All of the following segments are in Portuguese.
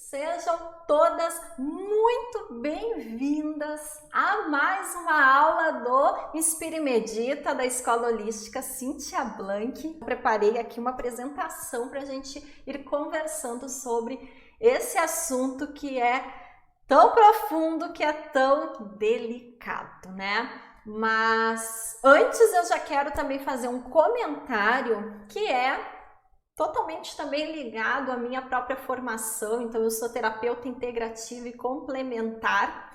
Sejam todas muito bem-vindas a mais uma aula do Inspira e Medita da Escola Holística Cíntia Blanc. Eu preparei aqui uma apresentação para a gente ir conversando sobre esse assunto que é tão profundo, que é tão delicado, né? Mas antes eu já quero também fazer um comentário que é totalmente também ligado à minha própria formação. Então eu sou terapeuta integrativa e complementar,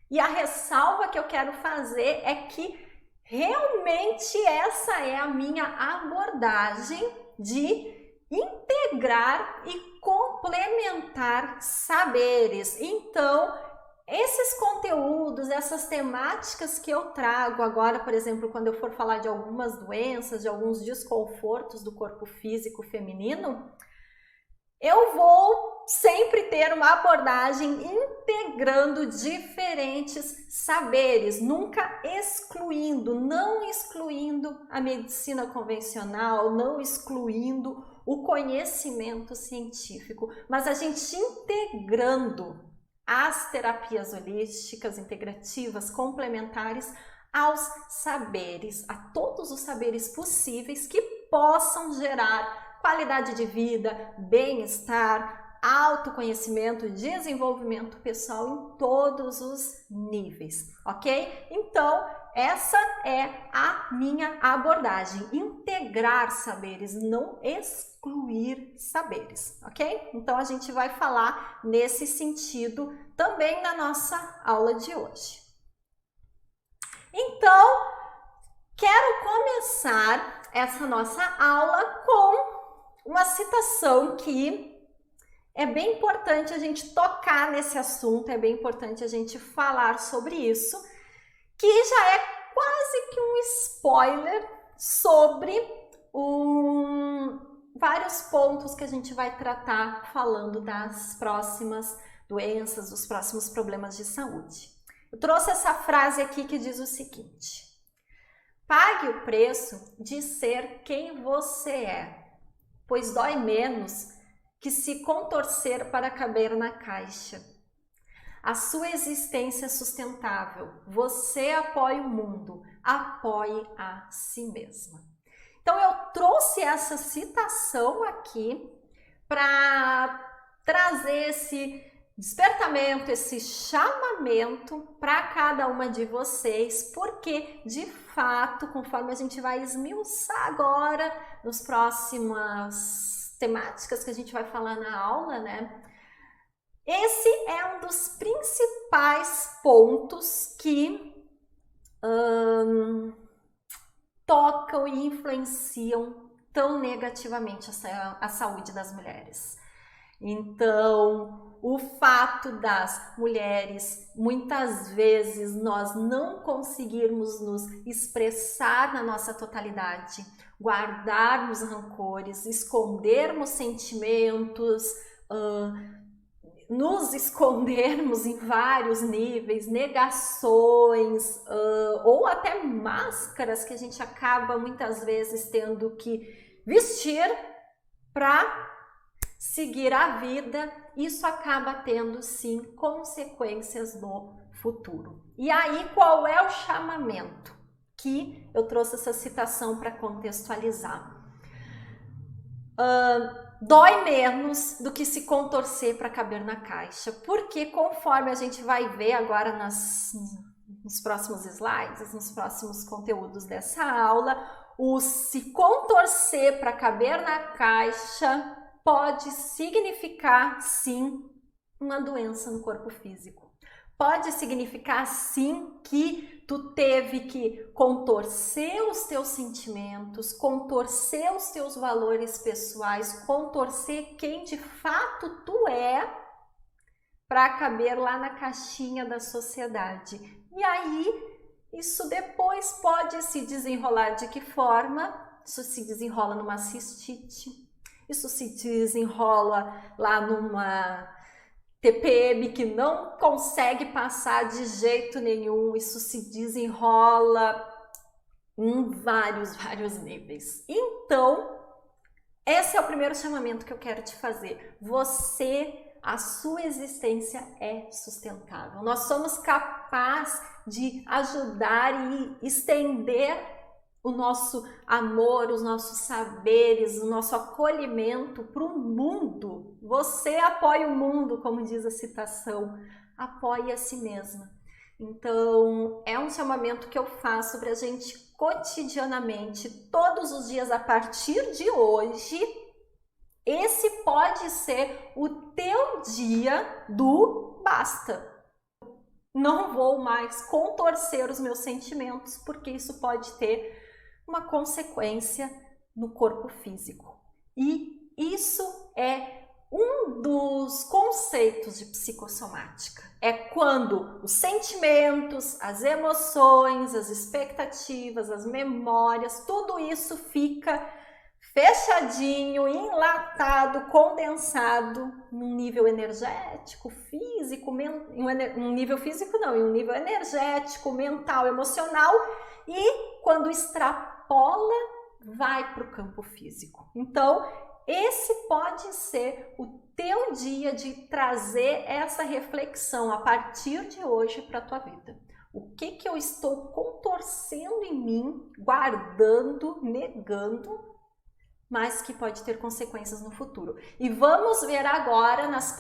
e a ressalva que eu quero fazer é que realmente essa é a minha abordagem de integrar e complementar saberes. Então esses conteúdos, essas temáticas que eu trago agora, por exemplo, quando eu for falar de algumas doenças, de alguns desconfortos do corpo físico feminino, eu vou sempre ter uma abordagem integrando diferentes saberes, nunca excluindo, não excluindo a medicina convencional, não excluindo o conhecimento científico, mas a gente integrando as terapias holísticas, integrativas, complementares aos saberes, a todos os saberes possíveis que possam gerar qualidade de vida, bem-estar, autoconhecimento, desenvolvimento pessoal em todos os níveis, ok? Então, essa é a minha abordagem, integrar saberes, não excluir saberes, ok? Então a gente vai falar nesse sentido também na nossa aula de hoje. Então, quero começar essa nossa aula com uma citação que é bem importante a gente tocar nesse assunto, é bem importante a gente falar sobre isso, que já é quase que um spoiler sobre vários pontos que a gente vai tratar falando das próximas doenças, dos próximos problemas de saúde. Eu trouxe essa frase aqui que diz o seguinte: pague o preço de ser quem você é, pois dói menos que se contorcer para caber na caixa. A sua existência é sustentável. Você apoia o mundo, apoie a si mesma. Então eu trouxe essa citação aqui para trazer esse despertamento, esse chamamento para cada uma de vocês, porque de fato, conforme a gente vai esmiuçar agora nas próximas temáticas que a gente vai falar na aula, né? Esse é um dos principais pontos que tocam e influenciam tão negativamente a saúde das mulheres. Então, o fato das mulheres, muitas vezes, nós não conseguirmos nos expressar na nossa totalidade, guardarmos rancores, escondermos sentimentos, nos escondermos em vários níveis, negações, ou até máscaras que a gente acaba muitas vezes tendo que vestir para seguir a vida, isso acaba tendo sim consequências no futuro. E aí, qual é o chamamento? Que eu trouxe essa citação para contextualizar. Dói menos do que se contorcer para caber na caixa, porque conforme a gente vai ver agora nos próximos slides, nos próximos conteúdos dessa aula, o se contorcer para caber na caixa pode significar sim uma doença no corpo físico. Pode significar sim que tu teve que contorcer os teus sentimentos, contorcer os teus valores pessoais, contorcer quem de fato tu é para caber lá na caixinha da sociedade. E aí, isso depois pode se desenrolar de que forma? Isso se desenrola numa cistite, isso se desenrola lá numa TPM que não consegue passar de jeito nenhum, isso se desenrola em vários níveis. Então, esse é o primeiro chamamento que eu quero te fazer. Você a sua existência é sustentável. Nós somos capazes de ajudar e estender o nosso amor, os nossos saberes, o nosso acolhimento para o mundo. Você apoia o mundo, como diz a citação, apoie a si mesma. Então, é um chamamento que eu faço para a gente cotidianamente, todos os dias a partir de hoje. Esse pode ser o teu dia do basta. Não vou mais contorcer os meus sentimentos, porque isso pode ter uma consequência no corpo físico. E isso é um dos conceitos de psicossomática. É quando os sentimentos, as emoções, as expectativas, as memórias, tudo isso fica fechadinho, enlatado, condensado num nível energético, físico, um nível físico não, em um nível energético, mental, emocional, e quando extrapola, vai para o campo físico. Então, esse pode ser o teu dia de trazer essa reflexão a partir de hoje para a tua vida. O que eu estou contorcendo em mim, guardando, negando, mas que pode ter consequências no futuro. E vamos ver agora nos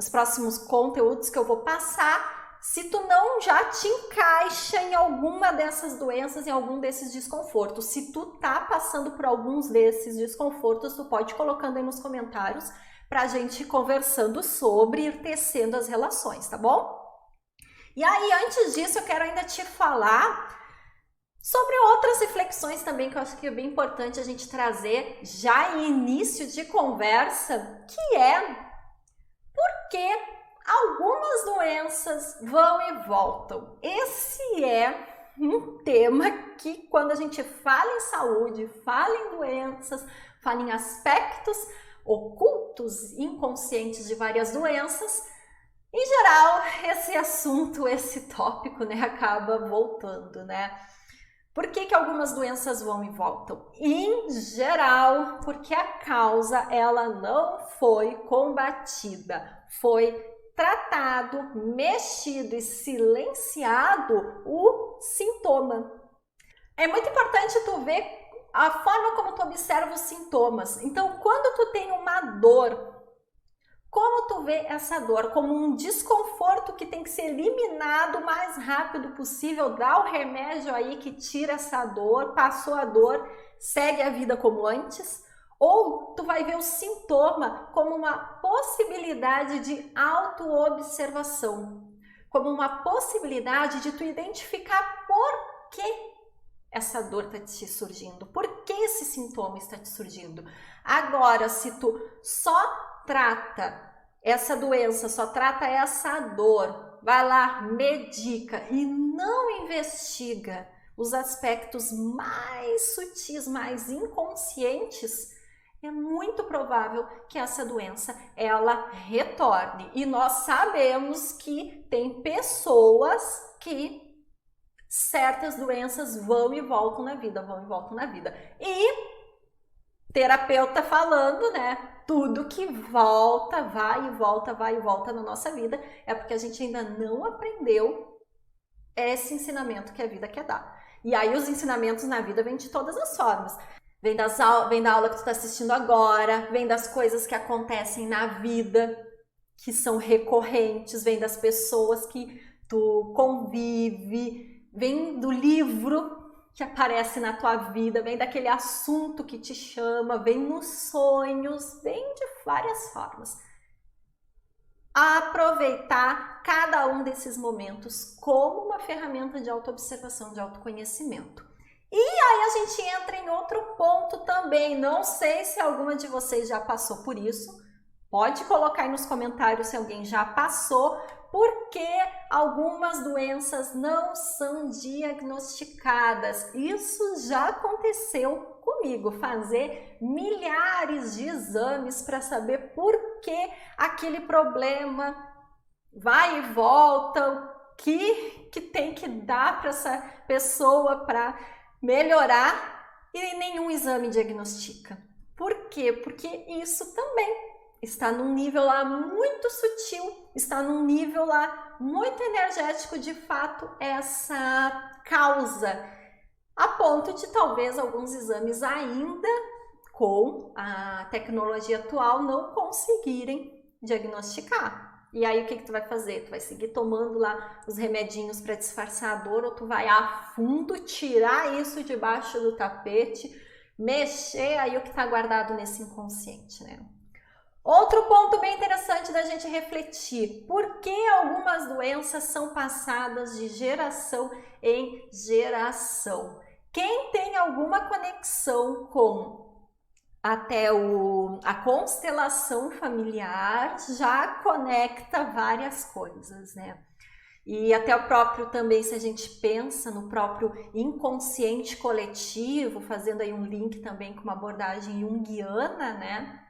próximos conteúdos que eu vou passar, se tu não já te encaixa em alguma dessas doenças, em algum desses desconfortos. Se tu tá passando por alguns desses desconfortos, tu pode ir colocando aí nos comentários pra gente ir conversando sobre, ir tecendo as relações, tá bom? E aí, antes disso, eu quero ainda te falar sobre outras reflexões também que eu acho que é bem importante a gente trazer já em início de conversa, que é porque algumas doenças vão e voltam. Esse é um tema que quando a gente fala em saúde, fala em doenças, fala em aspectos ocultos, inconscientes de várias doenças, em geral, esse assunto, esse tópico, né, acaba voltando, né? Por que algumas doenças vão e voltam? Em geral, porque a causa ela não foi combatida, foi tratado, mexido e silenciado o sintoma. É muito importante tu ver a forma como tu observa os sintomas. Então, quando tu tem uma dor, como tu vê essa dor? Como um desconforto que tem que ser eliminado o mais rápido possível, dá o remédio aí que tira essa dor, passou a dor, segue a vida como antes? Ou tu vai ver o sintoma como uma possibilidade de autoobservação, como uma possibilidade de tu identificar por que essa dor está te surgindo, por que esse sintoma está te surgindo. Agora, se tu só trata essa doença, só trata essa dor, vai lá, medica e não investiga os aspectos mais sutis, mais inconscientes, é muito provável que essa doença ela retorne. E nós sabemos que tem pessoas que certas doenças vão e voltam na vida, vão e voltam na vida. E terapeuta falando, né? Tudo que volta, vai e volta, vai e volta na nossa vida é porque a gente ainda não aprendeu esse ensinamento que a vida quer dar. E aí os ensinamentos na vida vêm de todas as formas. Vem da aula que tu está assistindo agora, vem das coisas que acontecem na vida, que são recorrentes, vem das pessoas que tu convive, vem do livro que aparece na tua vida, vem daquele assunto que te chama, vem nos sonhos, vem de várias formas. Aproveitar cada um desses momentos como uma ferramenta de autoobservação, de autoconhecimento. E aí a gente entra em outro ponto também, não sei se alguma de vocês já passou por isso, pode colocar aí nos comentários se alguém já passou, porque algumas doenças não são diagnosticadas. Isso já aconteceu comigo, fazer milhares de exames para saber por que aquele problema vai e volta, o que tem que dar para essa pessoa para melhorar, e nenhum exame diagnostica. Por quê? Porque isso também está num nível lá muito sutil, está num nível lá muito energético, de fato, essa causa, a ponto de talvez alguns exames ainda com a tecnologia atual não conseguirem diagnosticar. E aí o que tu vai fazer? Tu vai seguir tomando lá os remedinhos para disfarçar a dor, ou tu vai a fundo tirar isso debaixo do tapete, mexer aí o que está guardado nesse inconsciente, né? Outro ponto bem interessante da gente refletir: por que algumas doenças são passadas de geração em geração? Quem tem alguma conexão com até a constelação familiar já conecta várias coisas, né? E até o próprio também, se a gente pensa no próprio inconsciente coletivo, fazendo aí um link também com uma abordagem junguiana, né?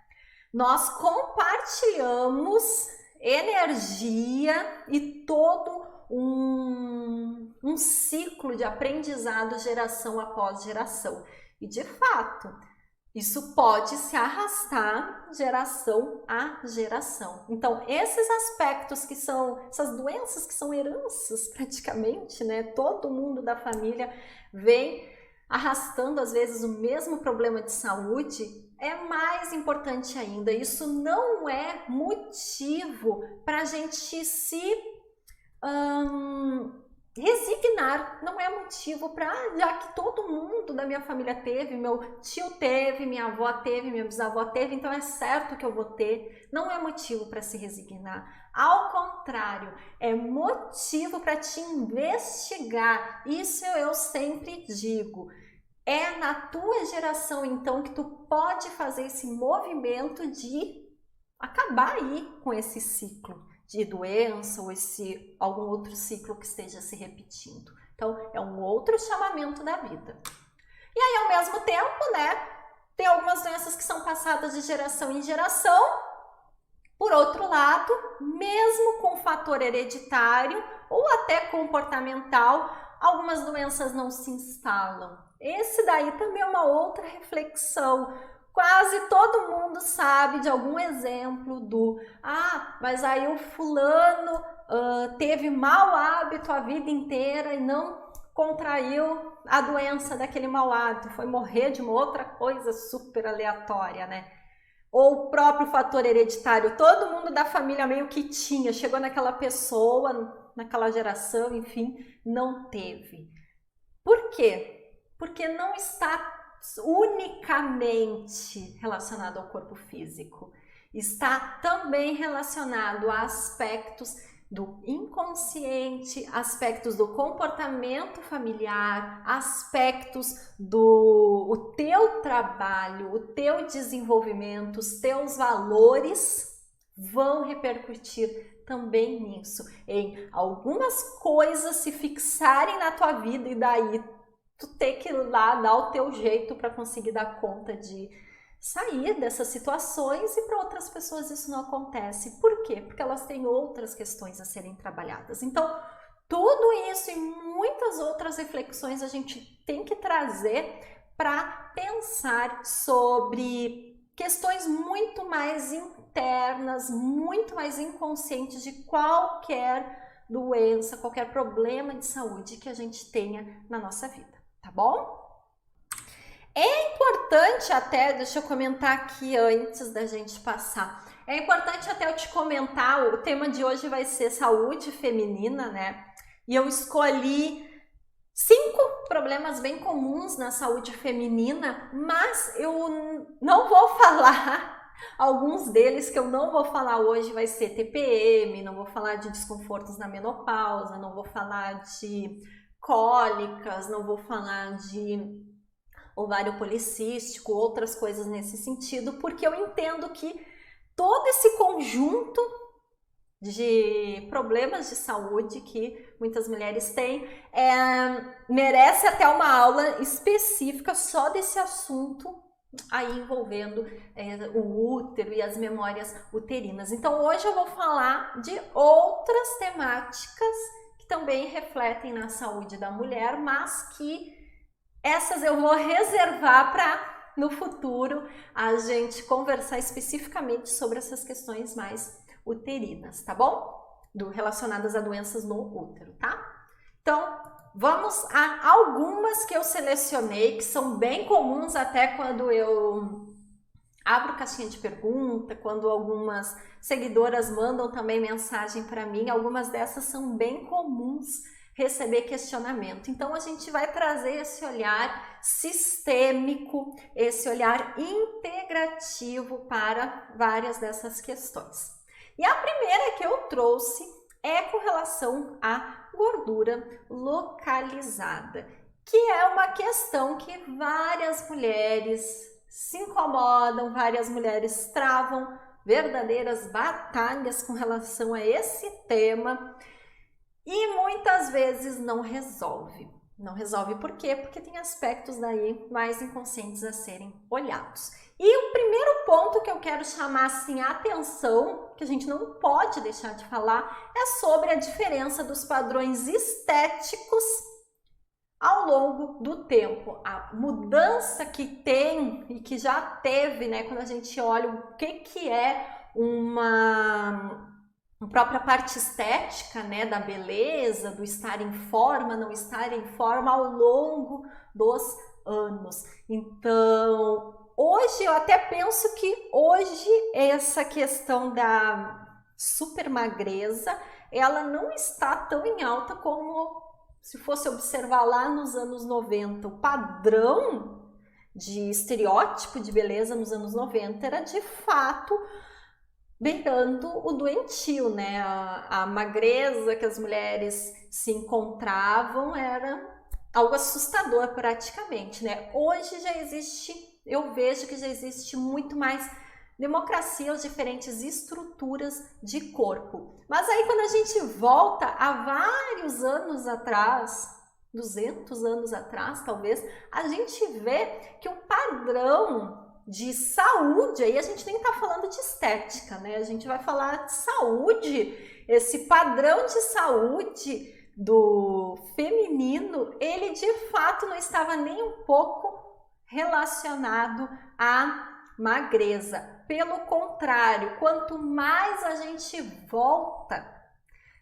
Nós compartilhamos energia e todo um ciclo de aprendizado geração após geração. E de fato, isso pode se arrastar geração a geração. Então, esses aspectos que são, essas doenças que são heranças praticamente, né? Todo mundo da família vem arrastando às vezes o mesmo problema de saúde. É mais importante ainda, isso não é motivo para a gente se resignar, não é motivo para, já que todo mundo da minha família teve, meu tio teve, minha avó teve, minha bisavó teve, então é certo que eu vou ter. Não é motivo para se resignar. Ao contrário, é motivo para te investigar. Isso eu sempre digo. É na tua geração, então, que tu pode fazer esse movimento de acabar aí com esse ciclo de doença ou algum outro ciclo que esteja se repetindo. Então, é um outro chamamento da vida. E aí, ao mesmo tempo, né, tem algumas doenças que são passadas de geração em geração. Por outro lado, mesmo com fator hereditário ou até comportamental, algumas doenças não se instalam. Esse daí também é uma outra reflexão. Quase todo mundo sabe de algum exemplo mas aí o fulano teve mau hábito a vida inteira e não contraiu a doença daquele mau hábito, foi morrer de uma outra coisa super aleatória, né? Ou o próprio fator hereditário, todo mundo da família meio que tinha, chegou naquela pessoa, naquela geração, enfim, não teve. Por quê? Porque não está unicamente relacionado ao corpo físico, está também relacionado a aspectos do inconsciente, aspectos do comportamento familiar, aspectos do teu trabalho, o teu desenvolvimento, os teus valores vão repercutir também nisso, em algumas coisas se fixarem na tua vida e daí tu ter que ir lá dar o teu jeito para conseguir dar conta de sair dessas situações, e para outras pessoas isso não acontece. Por quê? Porque elas têm outras questões a serem trabalhadas. Então, tudo isso e muitas outras reflexões a gente tem que trazer para pensar sobre questões muito mais internas, muito mais inconscientes de qualquer doença, qualquer problema de saúde que a gente tenha na nossa vida. Tá bom? É importante até, deixa eu comentar aqui antes da gente passar, é importante até eu te comentar, o tema de hoje vai ser saúde feminina, né? E eu escolhi 5 problemas bem comuns na saúde feminina, mas eu não vou falar, alguns deles que eu não vou falar hoje vai ser TPM, não vou falar de desconfortos na menopausa, não vou falar de cólicas, não vou falar de ovário policístico, outras coisas nesse sentido, porque eu entendo que todo esse conjunto de problemas de saúde que muitas mulheres têm merece até uma aula específica só desse assunto aí envolvendo o útero e as memórias uterinas. Então hoje eu vou falar de outras temáticas também refletem na saúde da mulher, mas que essas eu vou reservar para no futuro a gente conversar especificamente sobre essas questões mais uterinas, tá bom? Relacionadas a doenças no útero, tá? Então, vamos a algumas que eu selecionei, que são bem comuns até quando eu abro caixinha de pergunta, quando algumas seguidoras mandam também mensagem para mim, algumas dessas são bem comuns receber questionamento. Então, a gente vai trazer esse olhar sistêmico, esse olhar integrativo para várias dessas questões. E a primeira que eu trouxe é com relação à gordura localizada, que é uma questão que várias mulheres se incomodam, várias mulheres travam verdadeiras batalhas com relação a esse tema e muitas vezes não resolve. Não resolve por quê? Porque tem aspectos daí mais inconscientes a serem olhados. E o primeiro ponto que eu quero chamar assim a atenção, que a gente não pode deixar de falar, é sobre a diferença dos padrões estéticos ao longo do tempo. A mudança que tem e que já teve, né, quando a gente olha o que é uma própria parte estética, né, da beleza, do estar em forma, não estar em forma ao longo dos anos. Então, hoje eu até penso que hoje essa questão da super magreza, ela não está tão em alta como se fosse observar lá nos anos 90. O padrão de estereótipo de beleza nos anos 90 era de fato beirando o doentio, né? A magreza que as mulheres se encontravam era algo assustador praticamente, né? Hoje já existe, eu vejo que já existe muito mais democracia às diferentes estruturas de corpo. Mas aí quando a gente volta a vários anos atrás, 200 anos atrás talvez, a gente vê que o padrão de saúde, aí a gente nem tá falando de estética, né? A gente vai falar de saúde, esse padrão de saúde do feminino, ele de fato não estava nem um pouco relacionado à magreza. Pelo contrário, quanto mais a gente volta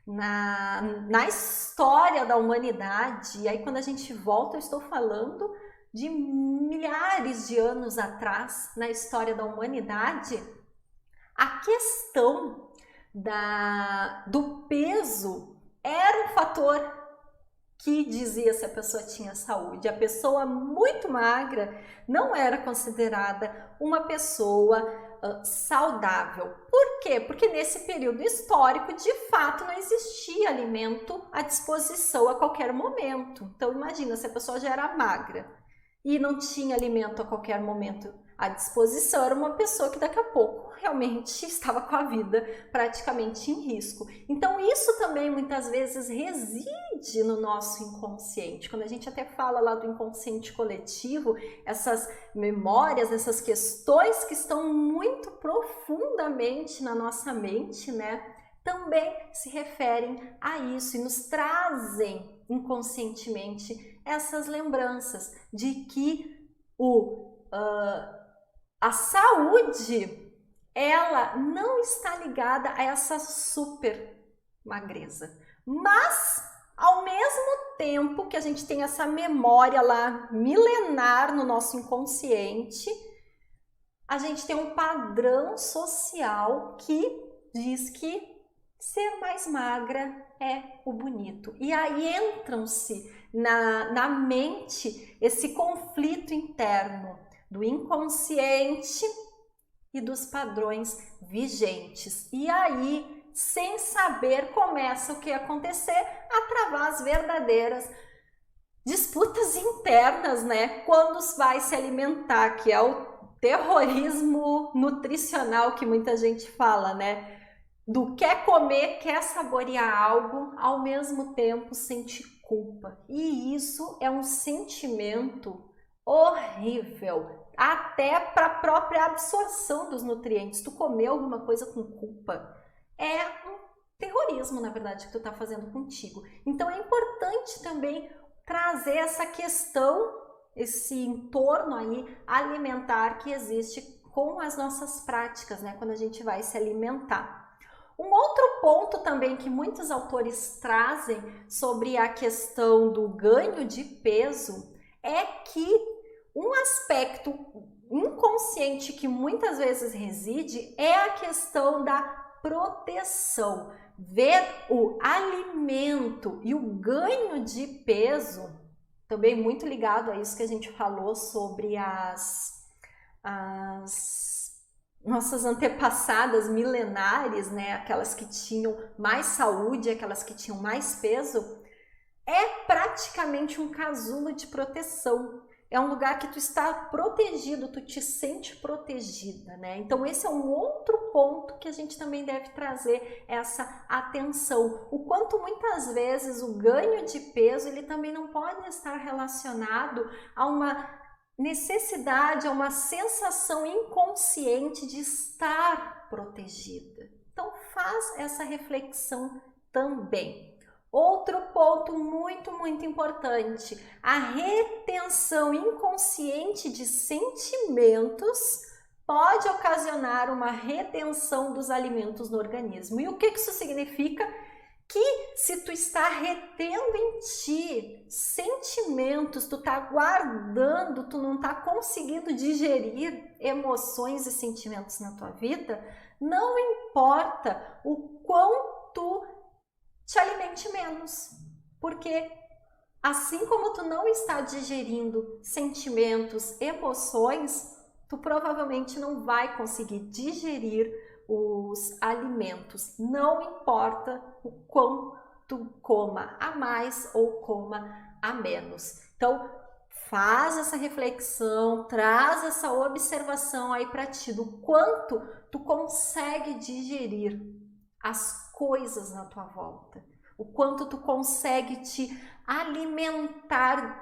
na história da humanidade, e aí quando a gente volta, eu estou falando de milhares de anos atrás, na história da humanidade, a questão do peso era um fator que dizia se a pessoa tinha saúde. A pessoa muito magra não era considerada uma pessoa saudável. Por quê? Porque nesse período histórico, de fato, não existia alimento à disposição a qualquer momento. Então, imagina, se a pessoa já era magra e não tinha alimento a qualquer momento à disposição, era uma pessoa que daqui a pouco realmente estava com a vida praticamente em risco. Então isso também muitas vezes reside no nosso inconsciente. Quando a gente até fala lá do inconsciente coletivo, essas memórias, essas questões que estão muito profundamente na nossa mente, né, também se referem a isso e nos trazem inconscientemente essas lembranças de que a saúde, ela não está ligada a essa super magreza. Mas, ao mesmo tempo que a gente tem essa memória lá milenar no nosso inconsciente, a gente tem um padrão social que diz que ser mais magra é o bonito. E aí entram-se na mente esse conflito interno do inconsciente e dos padrões vigentes. E aí, sem saber, começa o que acontecer a travar as verdadeiras disputas internas, né? Quando vai se alimentar, que é o terrorismo nutricional que muita gente fala, né? Do quer comer, quer saborear algo, ao mesmo tempo sente culpa. E isso é um sentimento horrível, até para a própria absorção dos nutrientes. Tu comer alguma coisa com culpa é um terrorismo, na verdade, que tu tá fazendo contigo. Então é importante também trazer essa questão esse entorno aí alimentar que existe com as nossas práticas, né, quando a gente vai se alimentar. Um outro ponto também que muitos autores trazem sobre a questão do ganho de peso é que um aspecto inconsciente que muitas vezes reside é a questão da proteção. Ver o alimento e o ganho de peso, também muito ligado a isso que a gente falou sobre as nossas antepassadas milenares, né, aquelas que tinham mais saúde, aquelas que tinham mais peso, é praticamente um casulo de proteção. É um lugar que tu está protegido, tu te sente protegida, né? Então esse é um outro ponto que a gente também deve trazer essa atenção. O quanto muitas vezes o ganho de peso, ele também não pode estar relacionado a uma necessidade, a uma sensação inconsciente de estar protegida. Então faz essa reflexão também. Outro ponto muito importante, a retenção inconsciente de sentimentos pode ocasionar uma retenção dos alimentos no organismo. E o que isso significa? Que se tu está retendo em ti sentimentos, tu está guardando, tu não está conseguindo digerir emoções e sentimentos na tua vida, não importa o quanto te alimente menos, porque assim como tu não está digerindo sentimentos, emoções, tu provavelmente não vai conseguir digerir os alimentos. Não importa o quanto coma a mais ou coma a menos. Então, faz essa reflexão, traz essa observação aí para ti do quanto tu consegue digerir as coisas na tua volta, o quanto tu consegue te alimentar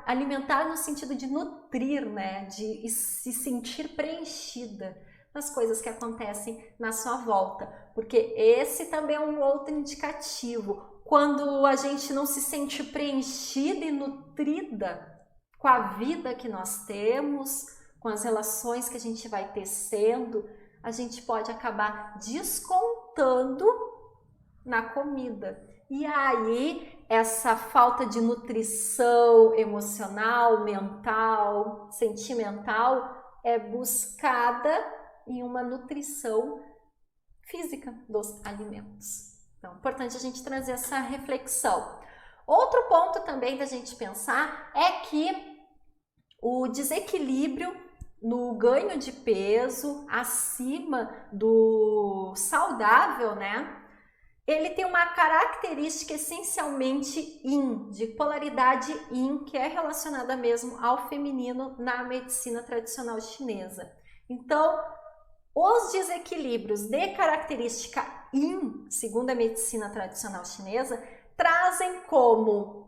no sentido de nutrir, né, de se sentir preenchida das coisas que acontecem na sua volta, porque esse também é um outro indicativo. Quando a gente não se sente preenchida e nutrida com a vida que nós temos, com as relações que a gente vai tecendo, a gente pode acabar descontando na comida. E aí, essa falta de nutrição emocional, mental, sentimental é buscada em uma nutrição física dos alimentos. Então, é importante a gente trazer essa reflexão. Outro ponto também da gente pensar é que o desequilíbrio no ganho de peso acima do saudável, né? Ele tem uma característica essencialmente yin, de polaridade yin, que é relacionada mesmo ao feminino na medicina tradicional chinesa. Então, os desequilíbrios de característica yin, segundo a medicina tradicional chinesa, trazem como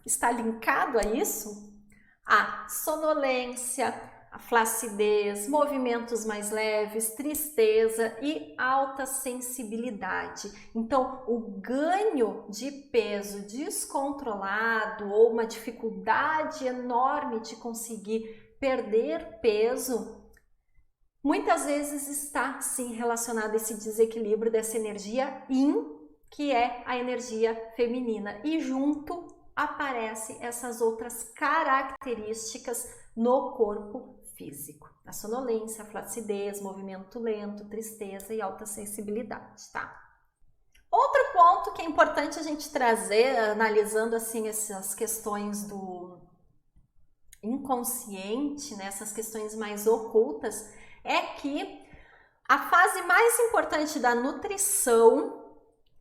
está linkado a isso, a sonolência, a flacidez, movimentos mais leves, tristeza e alta sensibilidade. Então, o ganho de peso descontrolado ou uma dificuldade enorme de conseguir perder peso, muitas vezes está sim relacionado a esse desequilíbrio dessa energia yin, que é a energia feminina, e junto aparecem essas outras características no corpo físico. A sonolência, a flacidez, movimento lento, tristeza e alta sensibilidade, tá? Outro ponto que é importante a gente trazer, analisando assim essas questões do inconsciente, né, essas questões mais ocultas, é que a fase mais importante da nutrição,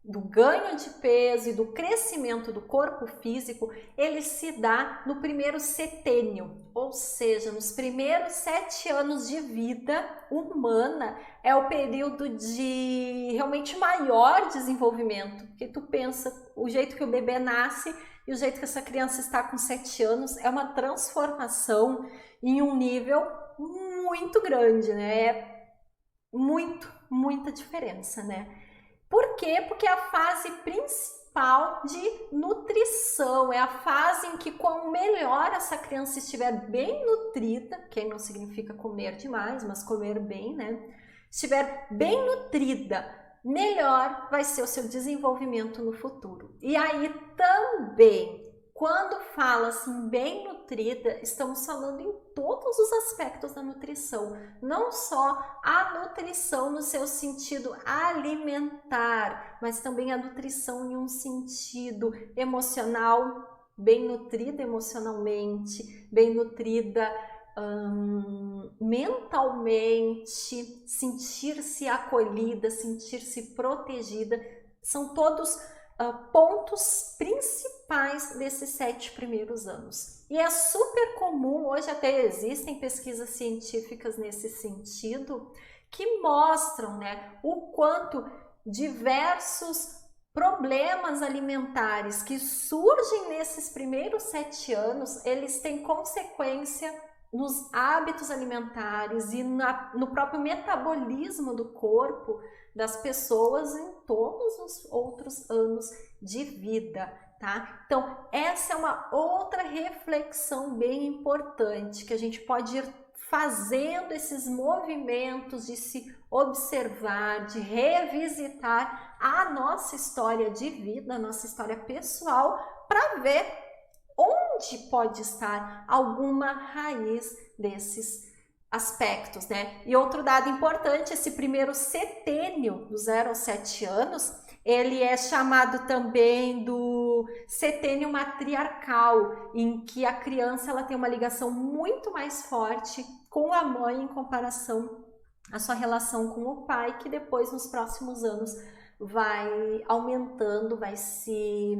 do ganho de peso e do crescimento do corpo físico, ele se dá no primeiro setênio, ou seja, nos primeiros 7 anos de vida humana, é o período de realmente maior desenvolvimento, porque tu pensa, o jeito que o bebê nasce e o jeito que essa criança está com 7 anos é uma transformação em um nível muito grande, né? É muita diferença, né? Por quê? Porque é a fase principal de nutrição, é a fase em que quanto melhor essa criança estiver bem nutrida, que não significa comer demais, mas comer bem, né? Estiver bem nutrida, melhor vai ser o seu desenvolvimento no futuro. E aí também, quando fala assim bem nutrida, estamos falando em todos os aspectos da nutrição, não só a nutrição no seu sentido alimentar, mas também a nutrição em um sentido emocional, bem nutrida emocionalmente, bem nutrida mentalmente, sentir-se acolhida, sentir-se protegida, são todos pontos principais desses 7 primeiros anos. E é super comum, hoje até existem pesquisas científicas nesse sentido, que mostram, né, o quanto diversos problemas alimentares que surgem nesses primeiros 7 anos, eles têm consequência nos hábitos alimentares e no próprio metabolismo do corpo das pessoas em todos os outros anos de vida, tá? Então, essa é uma outra reflexão bem importante, que a gente pode ir fazendo esses movimentos de se observar, de revisitar a nossa história de vida, a nossa história pessoal, para ver onde pode estar alguma raiz desses aspectos, né? E outro dado importante, esse primeiro setênio, do 0 aos 7 anos, ele é chamado também do setênio matriarcal, em que a criança ela tem uma ligação muito mais forte com a mãe em comparação à sua relação com o pai, que depois nos próximos anos vai aumentando, vai se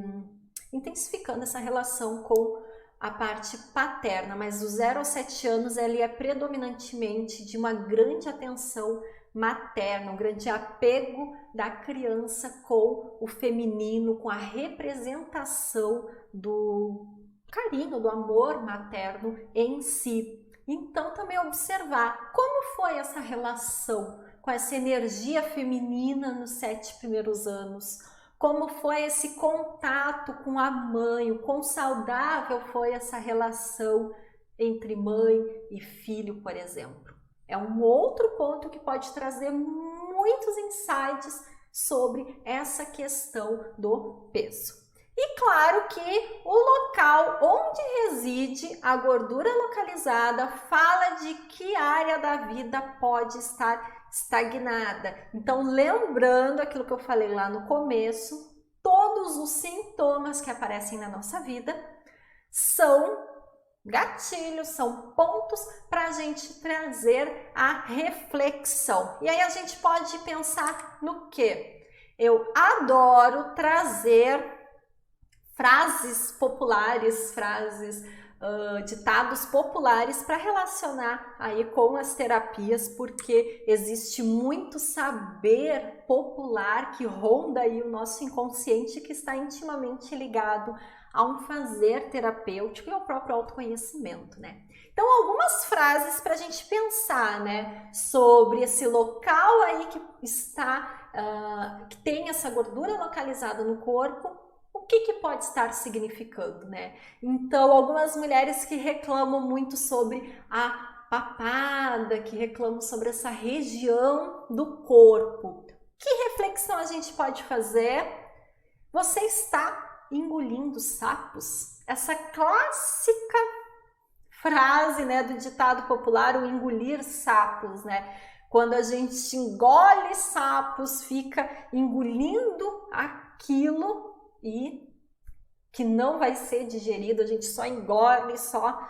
intensificando essa relação com a parte paterna, mas do 0 aos 7 anos ele é predominantemente de uma grande atenção materna, um grande apego da criança com o feminino, com a representação do carinho, do amor materno em si. Então também observar como foi essa relação com essa energia feminina nos 7 primeiros anos, como foi esse contato com a mãe, o quão saudável foi essa relação entre mãe e filho, por exemplo. É um outro ponto que pode trazer muitos insights sobre essa questão do peso. E claro que o local onde reside a gordura localizada fala de que área da vida pode estar estagnada. Então, lembrando aquilo que eu falei lá no começo, todos os sintomas que aparecem na nossa vida são gatilhos, são pontos para a gente trazer a reflexão. E aí a gente pode pensar no quê? Eu adoro trazer frases populares, ditados populares para relacionar aí com as terapias, porque existe muito saber popular que ronda aí o nosso inconsciente, que está intimamente ligado a um fazer terapêutico e ao próprio autoconhecimento, né? Então, algumas frases para a gente pensar, né, sobre esse local aí que está, que tem essa gordura localizada no corpo. O que pode estar significando, né? Então, algumas mulheres que reclamam muito sobre a papada, que reclamam sobre essa região do corpo. Que reflexão a gente pode fazer? Você está engolindo sapos? Essa clássica frase, né, do ditado popular, o engolir sapos, né? Quando a gente engole sapos, fica engolindo aquilo e que não vai ser digerido, a gente só engole, só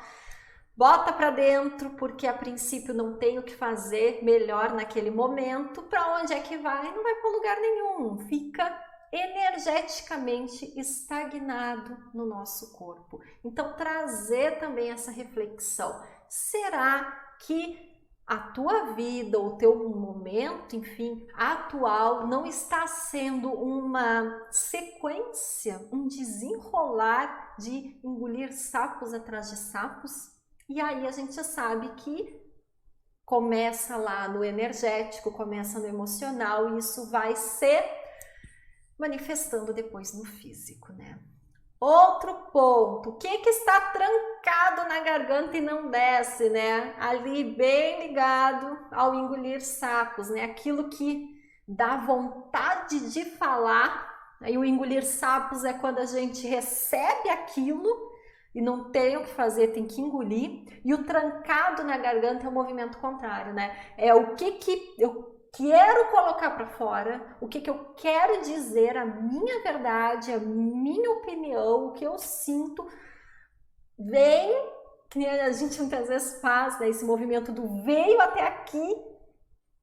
bota para dentro, porque a princípio não tem o que fazer melhor naquele momento. Para onde é que vai? Não vai para lugar nenhum, fica energeticamente estagnado no nosso corpo. Então, trazer também essa reflexão. Será que a tua vida, o teu momento, enfim, atual, não está sendo uma sequência, um desenrolar de engolir sapos atrás de sapos? E aí a gente já sabe que começa lá no energético, começa no emocional, e isso vai ser manifestando depois no físico, né? Outro ponto, o que está trancado na garganta e não desce, né? Ali bem ligado ao engolir sapos, né? Aquilo que dá vontade de falar. Aí o engolir sapos é quando a gente recebe aquilo e não tem o que fazer, tem que engolir. E o trancado na garganta é o movimento contrário, né? É o que eu quero colocar para fora, o que eu quero dizer, a minha verdade, a minha opinião, o que eu sinto, vem, que a gente muitas vezes faz, né, esse movimento do veio até aqui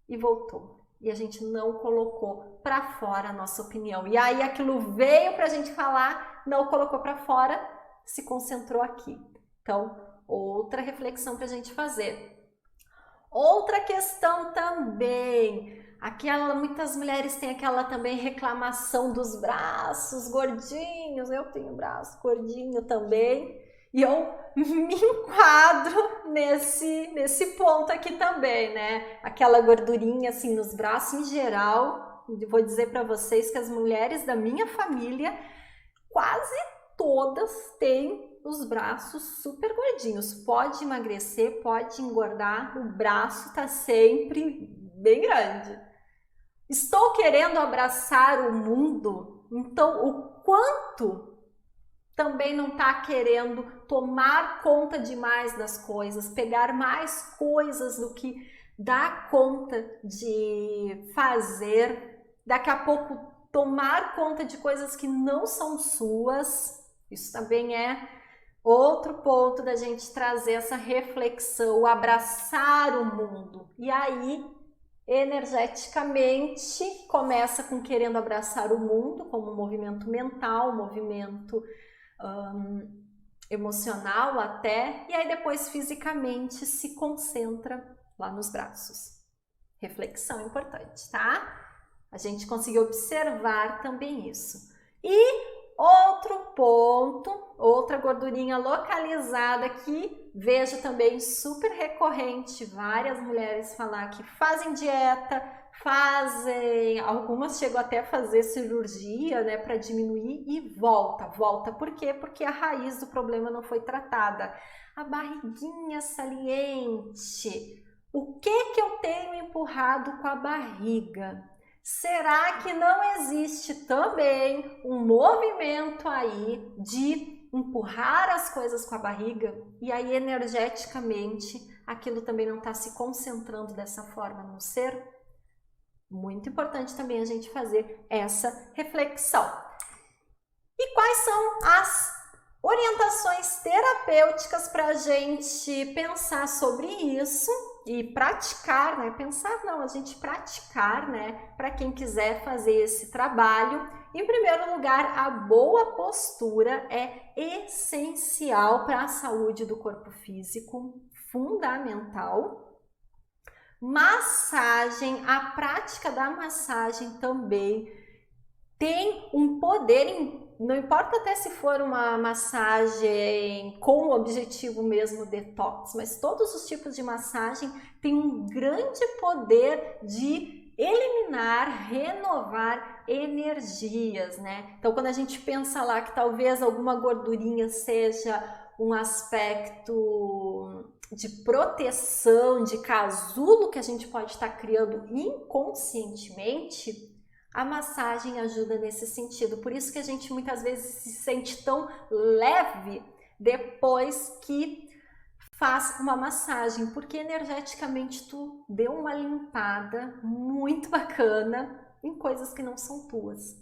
e voltou. E a gente não colocou para fora a nossa opinião. E aí aquilo veio para a gente falar, não colocou para fora, se concentrou aqui. Então, outra reflexão para a gente fazer. Outra questão também, muitas mulheres têm aquela também reclamação dos braços gordinhos, eu tenho braço gordinho também, e eu me enquadro nesse ponto aqui também, né? Aquela gordurinha assim nos braços em geral, vou dizer para vocês que as mulheres da minha família, quase todas têm os braços super gordinhos. Pode emagrecer, pode engordar, o braço tá sempre bem grande. Estou querendo abraçar o mundo, então o quanto também não tá querendo tomar conta demais das coisas, pegar mais coisas do que dá conta de fazer, daqui a pouco tomar conta de coisas que não são suas. Isso também é outro ponto da gente trazer essa reflexão, o abraçar o mundo. E aí, energeticamente, começa com querendo abraçar o mundo, como um movimento mental, um movimento emocional até, e aí depois fisicamente se concentra lá nos braços. Reflexão importante, tá? A gente conseguiu observar também isso. E outro ponto, outra gordurinha localizada que vejo também super recorrente, várias mulheres falar que fazem dieta, algumas chegam até a fazer cirurgia, né, para diminuir e volta. Por quê? Porque a raiz do problema não foi tratada. A barriguinha saliente. O que eu tenho empurrado com a barriga? Será que não existe também um movimento aí de empurrar as coisas com a barriga? E aí, energeticamente, aquilo também não está se concentrando dessa forma no ser? Muito importante também a gente fazer essa reflexão. E quais são as orientações terapêuticas para a gente pensar sobre isso e praticar, né? Pensar não, a gente praticar, né? Para quem quiser fazer esse trabalho. Em primeiro lugar, a boa postura é essencial para a saúde do corpo físico, fundamental. Massagem, a prática da massagem também tem um poder, não importa até se for uma massagem com o objetivo mesmo detox, mas todos os tipos de massagem têm um grande poder de eliminar, renovar energias, né? Então, quando a gente pensa lá que talvez alguma gordurinha seja um aspecto de proteção, de casulo que a gente pode estar criando inconscientemente, a massagem ajuda nesse sentido. Por isso que a gente muitas vezes se sente tão leve depois que faz uma massagem, porque energeticamente tu deu uma limpada muito bacana em coisas que não são tuas.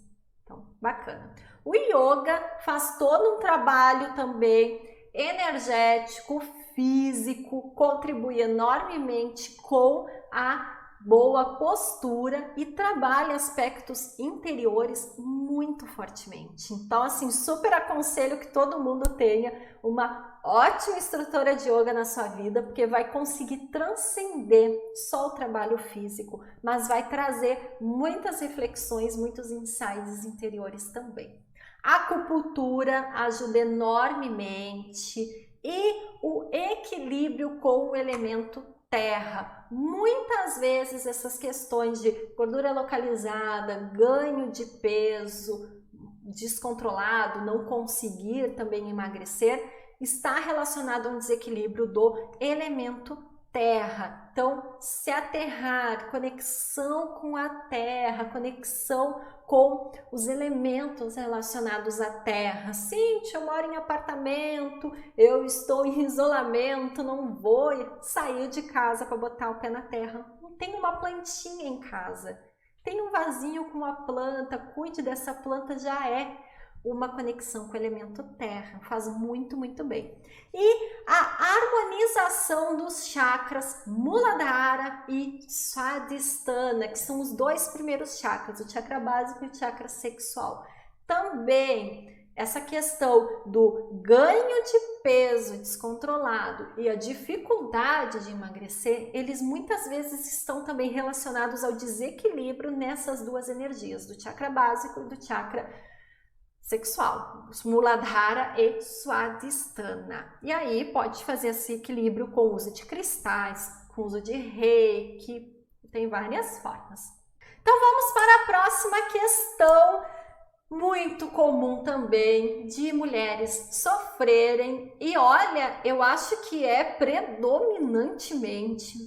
Então, bacana. O yoga faz todo um trabalho também energético, físico, contribui enormemente com a boa postura e trabalha aspectos interiores muito fortemente. Então, assim, super aconselho que todo mundo tenha uma ótima instrutora de yoga na sua vida, porque vai conseguir transcender só o trabalho físico, mas vai trazer muitas reflexões, muitos insights interiores também. A acupuntura ajuda enormemente e o equilíbrio com o elemento terra. Muitas vezes essas questões de gordura localizada, ganho de peso descontrolado, não conseguir também emagrecer, está relacionado a um desequilíbrio do elemento terra. Então, se aterrar, conexão com a terra, conexão com os elementos relacionados à terra. Cíntia, eu moro em apartamento, eu estou em isolamento, não vou sair de casa para botar o pé na terra. Não tem uma plantinha em casa. Tem um vasinho com uma planta, cuide dessa planta, já é uma conexão com o elemento terra, faz muito, muito bem. E a harmonização dos chakras Muladhara e Svadhisthana, que são os dois primeiros chakras, o chakra básico e o chakra sexual. Também essa questão do ganho de peso descontrolado e a dificuldade de emagrecer, eles muitas vezes estão também relacionados ao desequilíbrio nessas duas energias, do chakra básico e do chakra sexual, Muladhara e Svadhisthana. E aí pode fazer esse equilíbrio com o uso de cristais, com o uso de reiki, tem várias formas. Então vamos para a próxima questão, muito comum também, de mulheres sofrerem, e olha, eu acho que é predominantemente,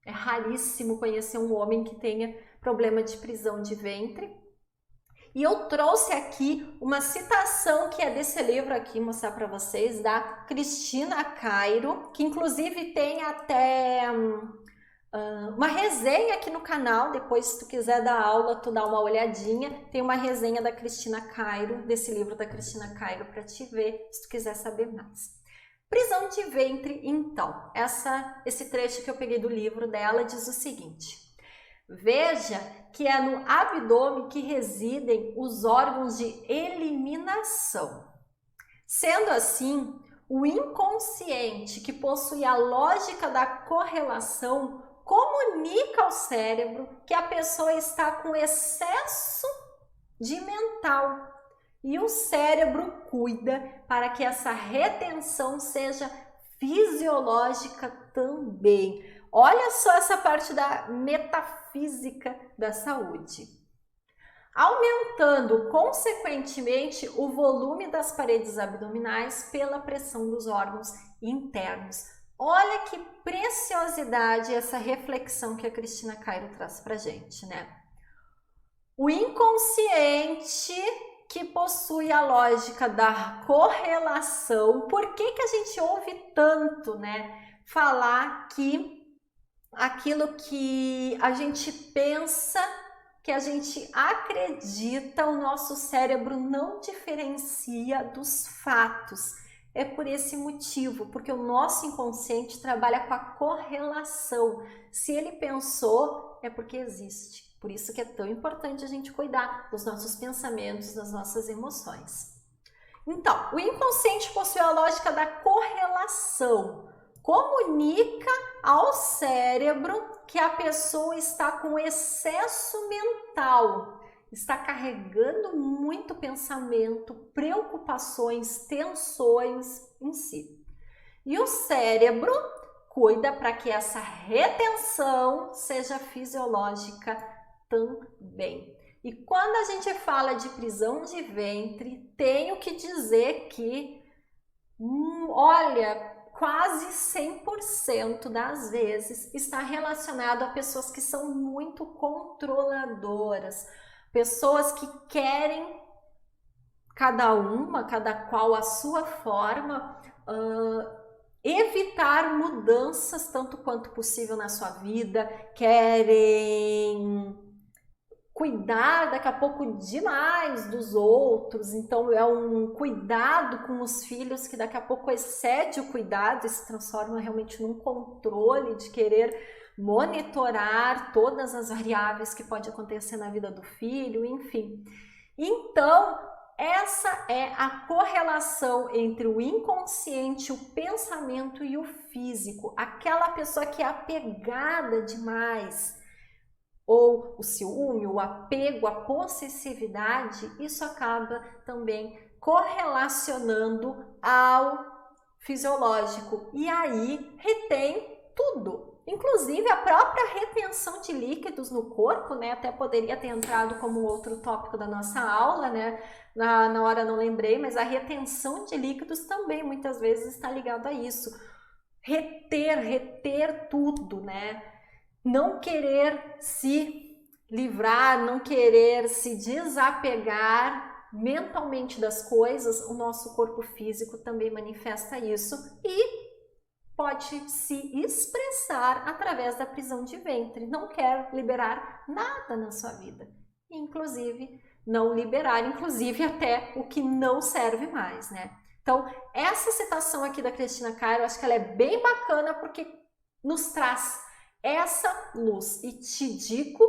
é raríssimo conhecer um homem que tenha problema de prisão de ventre. E eu trouxe aqui uma citação que é desse livro aqui, mostrar para vocês, da Cristina Cairo, que inclusive tem até uma resenha aqui no canal. Depois, se tu quiser dar aula, tu dá uma olhadinha, tem uma resenha da Cristina Cairo, desse livro da Cristina Cairo, para te ver, se tu quiser saber mais. Prisão de ventre, então, esse trecho que eu peguei do livro dela diz o seguinte: veja que é no abdômen que residem os órgãos de eliminação. Sendo assim, o inconsciente, que possui a lógica da correlação, comunica ao cérebro que a pessoa está com excesso de mental. E o cérebro cuida para que essa retenção seja fisiológica também. Olha só essa parte da metafísica da saúde. Aumentando consequentemente o volume das paredes abdominais pela pressão dos órgãos internos. Olha que preciosidade essa reflexão que a Cristina Cairo traz pra gente, né? O inconsciente, que possui a lógica da correlação. Por que a gente ouve tanto, né, falar que aquilo que a gente pensa, que a gente acredita, o nosso cérebro não diferencia dos fatos? É por esse motivo, porque o nosso inconsciente trabalha com a correlação. Se ele pensou, é porque existe. Por isso que é tão importante a gente cuidar dos nossos pensamentos, das nossas emoções. Então, o inconsciente possui a lógica da correlação. Comunica ao cérebro que a pessoa está com excesso mental, está carregando muito pensamento, preocupações, tensões em si. E o cérebro cuida para que essa retenção seja fisiológica também. E quando a gente fala de prisão de ventre, tenho que dizer que, olha, quase 100% das vezes está relacionado a pessoas que são muito controladoras, pessoas que querem, cada qual a sua forma, evitar mudanças tanto quanto possível na sua vida, querem cuidar daqui a pouco demais dos outros, então é um cuidado com os filhos que daqui a pouco excede o cuidado e se transforma realmente num controle de querer monitorar todas as variáveis que pode acontecer na vida do filho, enfim. Então, essa é a correlação entre o inconsciente, o pensamento e o físico. Aquela pessoa que é apegada demais, ou o ciúme, o apego, a possessividade, isso acaba também correlacionando ao fisiológico. E aí retém tudo, inclusive a própria retenção de líquidos no corpo, né? Até poderia ter entrado como outro tópico da nossa aula, né? Na hora não lembrei, mas a retenção de líquidos também muitas vezes está ligada a isso. Reter tudo, né? Não querer se livrar, não querer se desapegar mentalmente das coisas, o nosso corpo físico também manifesta isso e pode se expressar através da prisão de ventre. Não quer liberar nada na sua vida, inclusive não liberar, inclusive até o que não serve mais, né? Então, essa citação aqui da Cristina Caro, eu acho que ela é bem bacana porque nos traz essa luz e te digo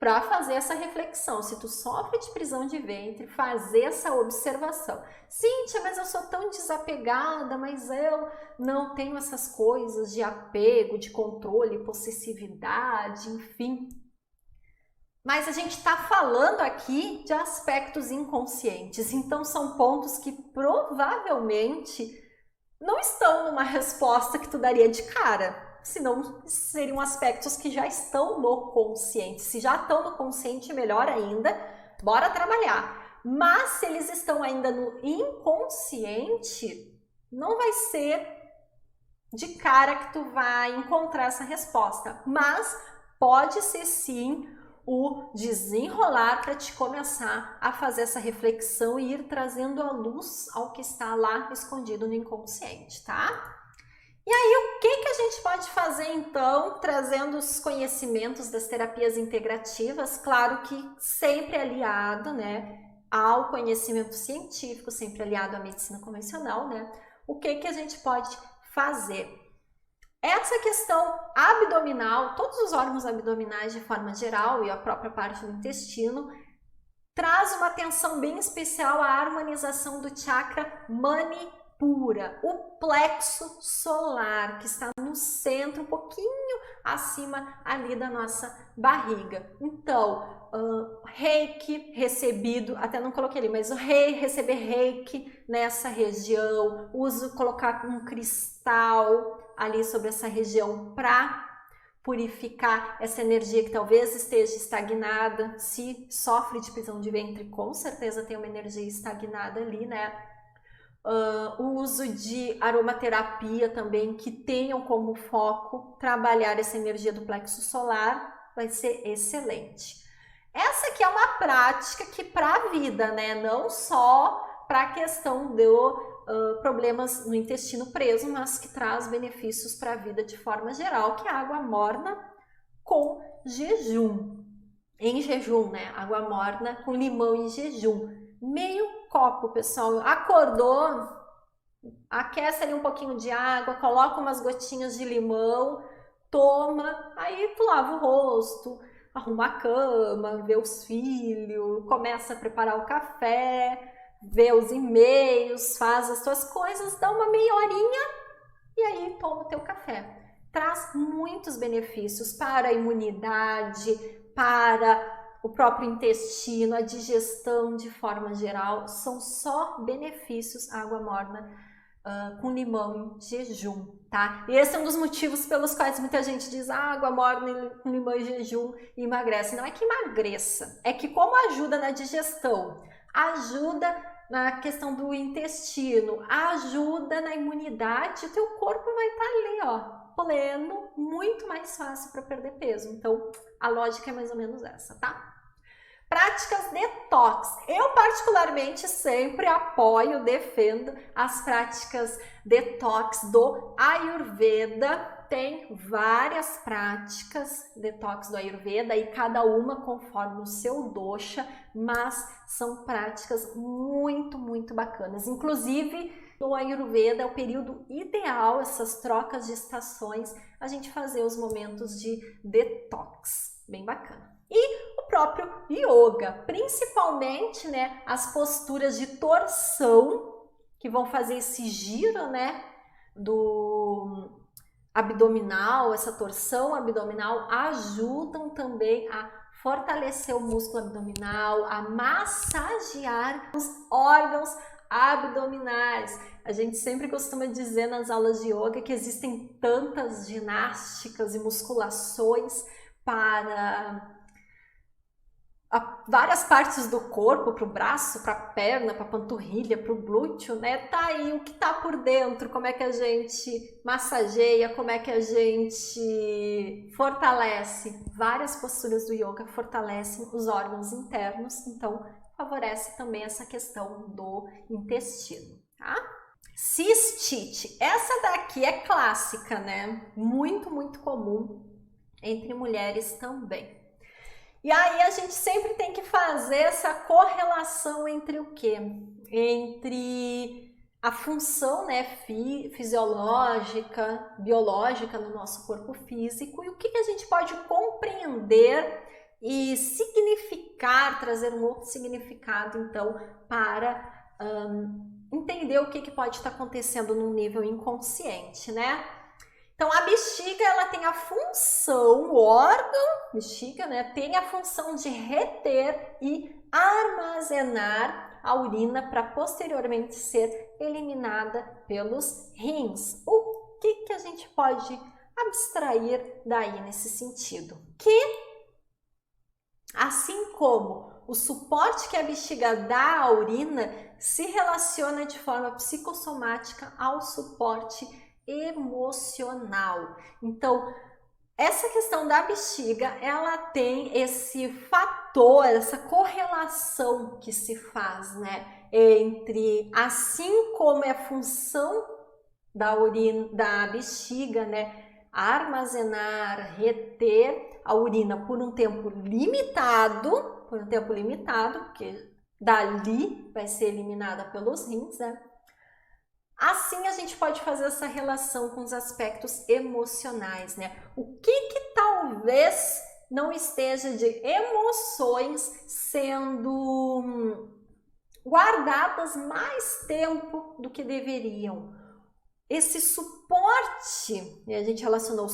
para fazer essa reflexão. Se tu sofre de prisão de ventre, fazer essa observação. Cíntia, mas eu sou tão desapegada, mas eu não tenho essas coisas de apego, de controle, possessividade, enfim. Mas a gente está falando aqui de aspectos inconscientes, então são pontos que provavelmente não estão numa resposta que tu daria de cara, senão seriam aspectos que já estão no consciente. Se já estão no consciente, melhor ainda, bora trabalhar. Mas se eles estão ainda no inconsciente, não vai ser de cara que tu vai encontrar essa resposta, mas pode ser sim o desenrolar para te começar a fazer essa reflexão e ir trazendo a luz ao que está lá escondido no inconsciente, tá? E aí, o que a gente pode fazer então, trazendo os conhecimentos das terapias integrativas? Claro que sempre aliado, né, ao conhecimento científico, sempre aliado à medicina convencional, né? O que a gente pode fazer? Essa questão abdominal, todos os órgãos abdominais de forma geral e a própria parte do intestino, traz uma atenção bem especial à harmonização do chakra Manipura, o plexo solar, que está no centro, um pouquinho acima ali da nossa barriga. Então, reiki recebido, até não coloquei ali, mas receber reiki nessa região, colocar um cristal ali sobre essa região para purificar essa energia que talvez esteja estagnada. Se sofre de prisão de ventre, com certeza tem uma energia estagnada ali, né? O uso de aromaterapia também, que tenham como foco trabalhar essa energia do plexo solar, vai ser excelente. Essa aqui é uma prática que para a vida, né? Não só para a questão do problemas no intestino preso, mas que traz benefícios para a vida de forma geral, que é a água morna com jejum. Em jejum, né? Água morna com limão em jejum. Meio copo, pessoal. Acordou, aquece ali um pouquinho de água, coloca umas gotinhas de limão, toma, aí tu lava o rosto, arruma a cama, vê os filhos, começa a preparar o café, vê os e-mails, faz as tuas coisas, dá uma meia horinha e aí toma o teu café. Traz muitos benefícios para a imunidade, para o próprio intestino, a digestão de forma geral. São só benefícios a água morna com limão em jejum, tá? E esse é um dos motivos pelos quais muita gente diz água morna com limão em jejum e emagrece. Não é que emagreça, é que como ajuda na digestão, ajuda na questão do intestino, ajuda na imunidade, o teu corpo vai estar ali, ó, pleno, muito mais fácil para perder peso. Então, a lógica é mais ou menos essa, tá? Práticas detox. Eu particularmente sempre apoio, defendo as práticas detox do Ayurveda. Tem várias práticas detox do Ayurveda e cada uma conforme o seu dosha, mas são práticas muito, muito bacanas. Inclusive, no Ayurveda é o período ideal, essas trocas de estações, a gente fazer os momentos de detox. Bem bacana. E o próprio yoga, principalmente, né, as posturas de torção, que vão fazer esse giro, né, do abdominal, essa torção abdominal, ajudam também a fortalecer o músculo abdominal, a massagear os órgãos abdominais. A gente sempre costuma dizer nas aulas de yoga que existem tantas ginásticas e musculações para várias partes do corpo, para o braço, para a perna, para a panturrilha, para o glúteo, né? Tá aí o que tá por dentro, como é que a gente massageia, como é que a gente fortalece. Várias posturas do yoga fortalecem os órgãos internos, então favorece também essa questão do intestino, tá? Cistite, essa daqui é clássica, né? Muito comum entre mulheres também. E aí a gente sempre tem que fazer essa correlação entre o quê? Entre a função, né, fisiológica, biológica no nosso corpo físico e o que a gente pode compreender e significar, trazer um outro significado, então, para entender o que pode estar acontecendo num nível inconsciente, né? Então, a bexiga, ela tem a função, o órgão, bexiga, né, tem a função de reter e armazenar a urina para posteriormente ser eliminada pelos rins. O que a gente pode abstrair daí nesse sentido? Que, assim como o suporte que a bexiga dá à urina se relaciona de forma psicossomática ao suporte emocional. Então, essa questão da bexiga, ela tem esse fator, essa correlação que se faz, né, entre, assim como é a função da urina, da bexiga, né, armazenar, reter a urina por um tempo limitado, porque dali vai ser eliminada pelos rins, né? Assim a gente pode fazer essa relação com os aspectos emocionais, né? O que talvez não esteja de emoções sendo guardadas mais tempo do que deveriam. Esse suporte, e a gente relacionou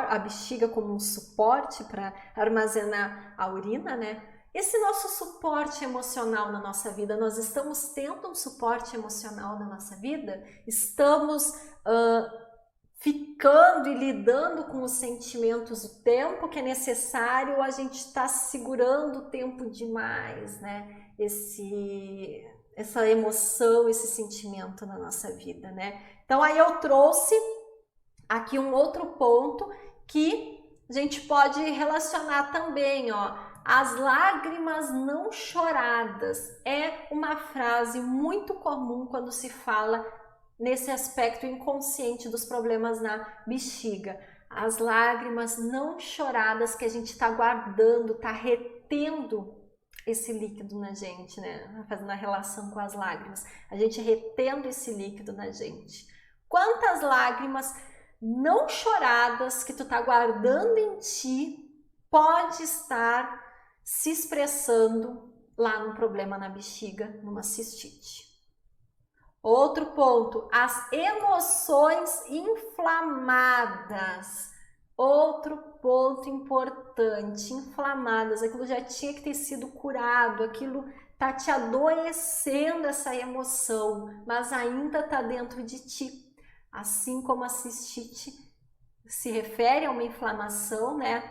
a bexiga como um suporte para armazenar a urina, né? Esse nosso suporte emocional na nossa vida, nós estamos tendo um suporte emocional na nossa vida? Estamos ficando e lidando com os sentimentos o tempo que é necessário, ou a gente está segurando o tempo demais, né? Essa emoção, esse sentimento na nossa vida, né? Então aí eu trouxe aqui um outro ponto que a gente pode relacionar também, ó. As lágrimas não choradas é uma frase muito comum quando se fala nesse aspecto inconsciente dos problemas na bexiga. As lágrimas não choradas que a gente está guardando, está retendo esse líquido na gente, né? Fazendo a relação com as lágrimas. A gente retendo esse líquido na gente. Quantas lágrimas não choradas que tu tá guardando em ti pode estar se expressando lá no problema na bexiga, numa cistite. Outro ponto, as emoções inflamadas. Outro ponto importante, inflamadas, aquilo já tinha que ter sido curado, aquilo tá te adoecendo essa emoção, mas ainda tá dentro de ti. Assim como a cistite se refere a uma inflamação, né?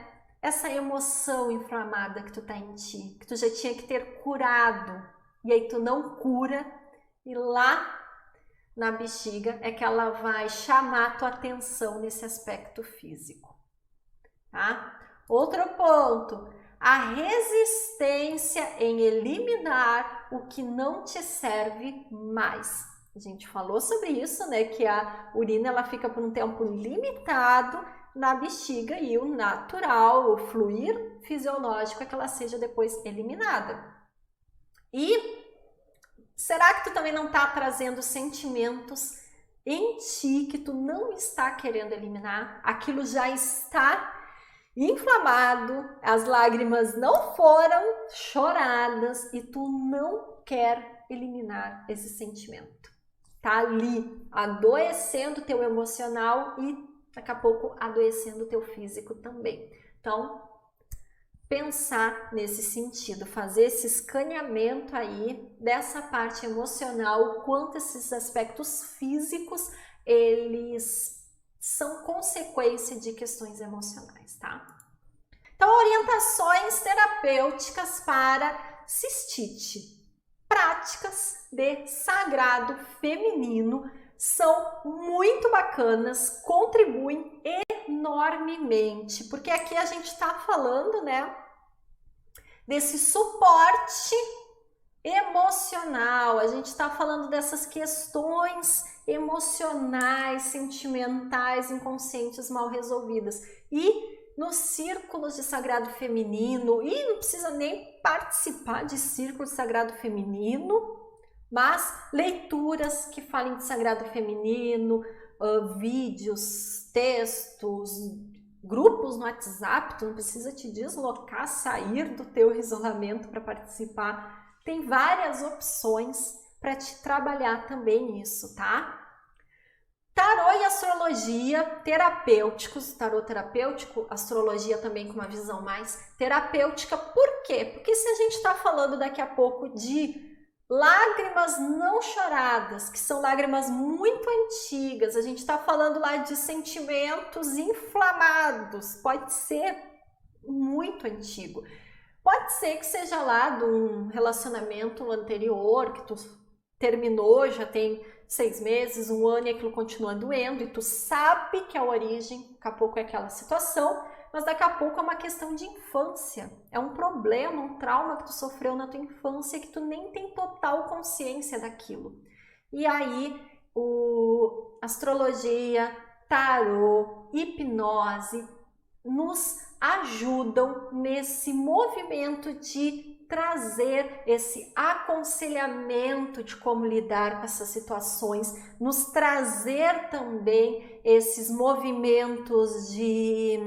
Essa emoção inflamada que tu tá em ti, que tu já tinha que ter curado, e aí tu não cura, e lá na bexiga é que ela vai chamar a tua atenção nesse aspecto físico, tá? Outro ponto, a resistência em eliminar o que não te serve mais. A gente falou sobre isso, né? Que a urina ela fica por um tempo limitado na bexiga e o natural, o fluir fisiológico é que ela seja depois eliminada. E será que tu também não está trazendo sentimentos em ti que tu não está querendo eliminar? Aquilo já está inflamado, as lágrimas não foram choradas e tu não quer eliminar esse sentimento. Tá ali adoecendo o teu emocional e daqui a pouco adoecendo o teu físico também. Então, pensar nesse sentido, fazer esse escaneamento aí dessa parte emocional, o quanto esses aspectos físicos, eles são consequência de questões emocionais, tá? Então, orientações terapêuticas para cistite. Práticas de sagrado feminino são muito bacanas, contribuem enormemente, porque aqui a gente está falando, né, desse suporte emocional, a gente está falando dessas questões emocionais, sentimentais, inconscientes mal resolvidas. E nos círculos de sagrado feminino, e não precisa nem participar de círculo de sagrado feminino, mas leituras que falem de sagrado feminino, vídeos, textos, grupos no WhatsApp, tu não precisa te deslocar, sair do teu isolamento para participar. Tem várias opções para te trabalhar também isso, tá? Tarô e astrologia terapêuticos, tarô terapêutico, astrologia também com uma visão mais terapêutica. Por quê? Porque se a gente está falando daqui a pouco de lágrimas não choradas, que são lágrimas muito antigas, a gente está falando lá de sentimentos inflamados, pode ser muito antigo. Pode ser que seja lá de um relacionamento anterior, que tu terminou, já tem 6 meses, 1 ano e aquilo continua doendo e tu sabe que a origem, daqui a pouco é aquela situação, mas daqui a pouco é uma questão de infância, é um problema, um trauma que tu sofreu na tua infância que tu nem tem total consciência daquilo. E aí, astrologia, tarô, hipnose nos ajudam nesse movimento de trazer esse aconselhamento de como lidar com essas situações, nos trazer também esses movimentos de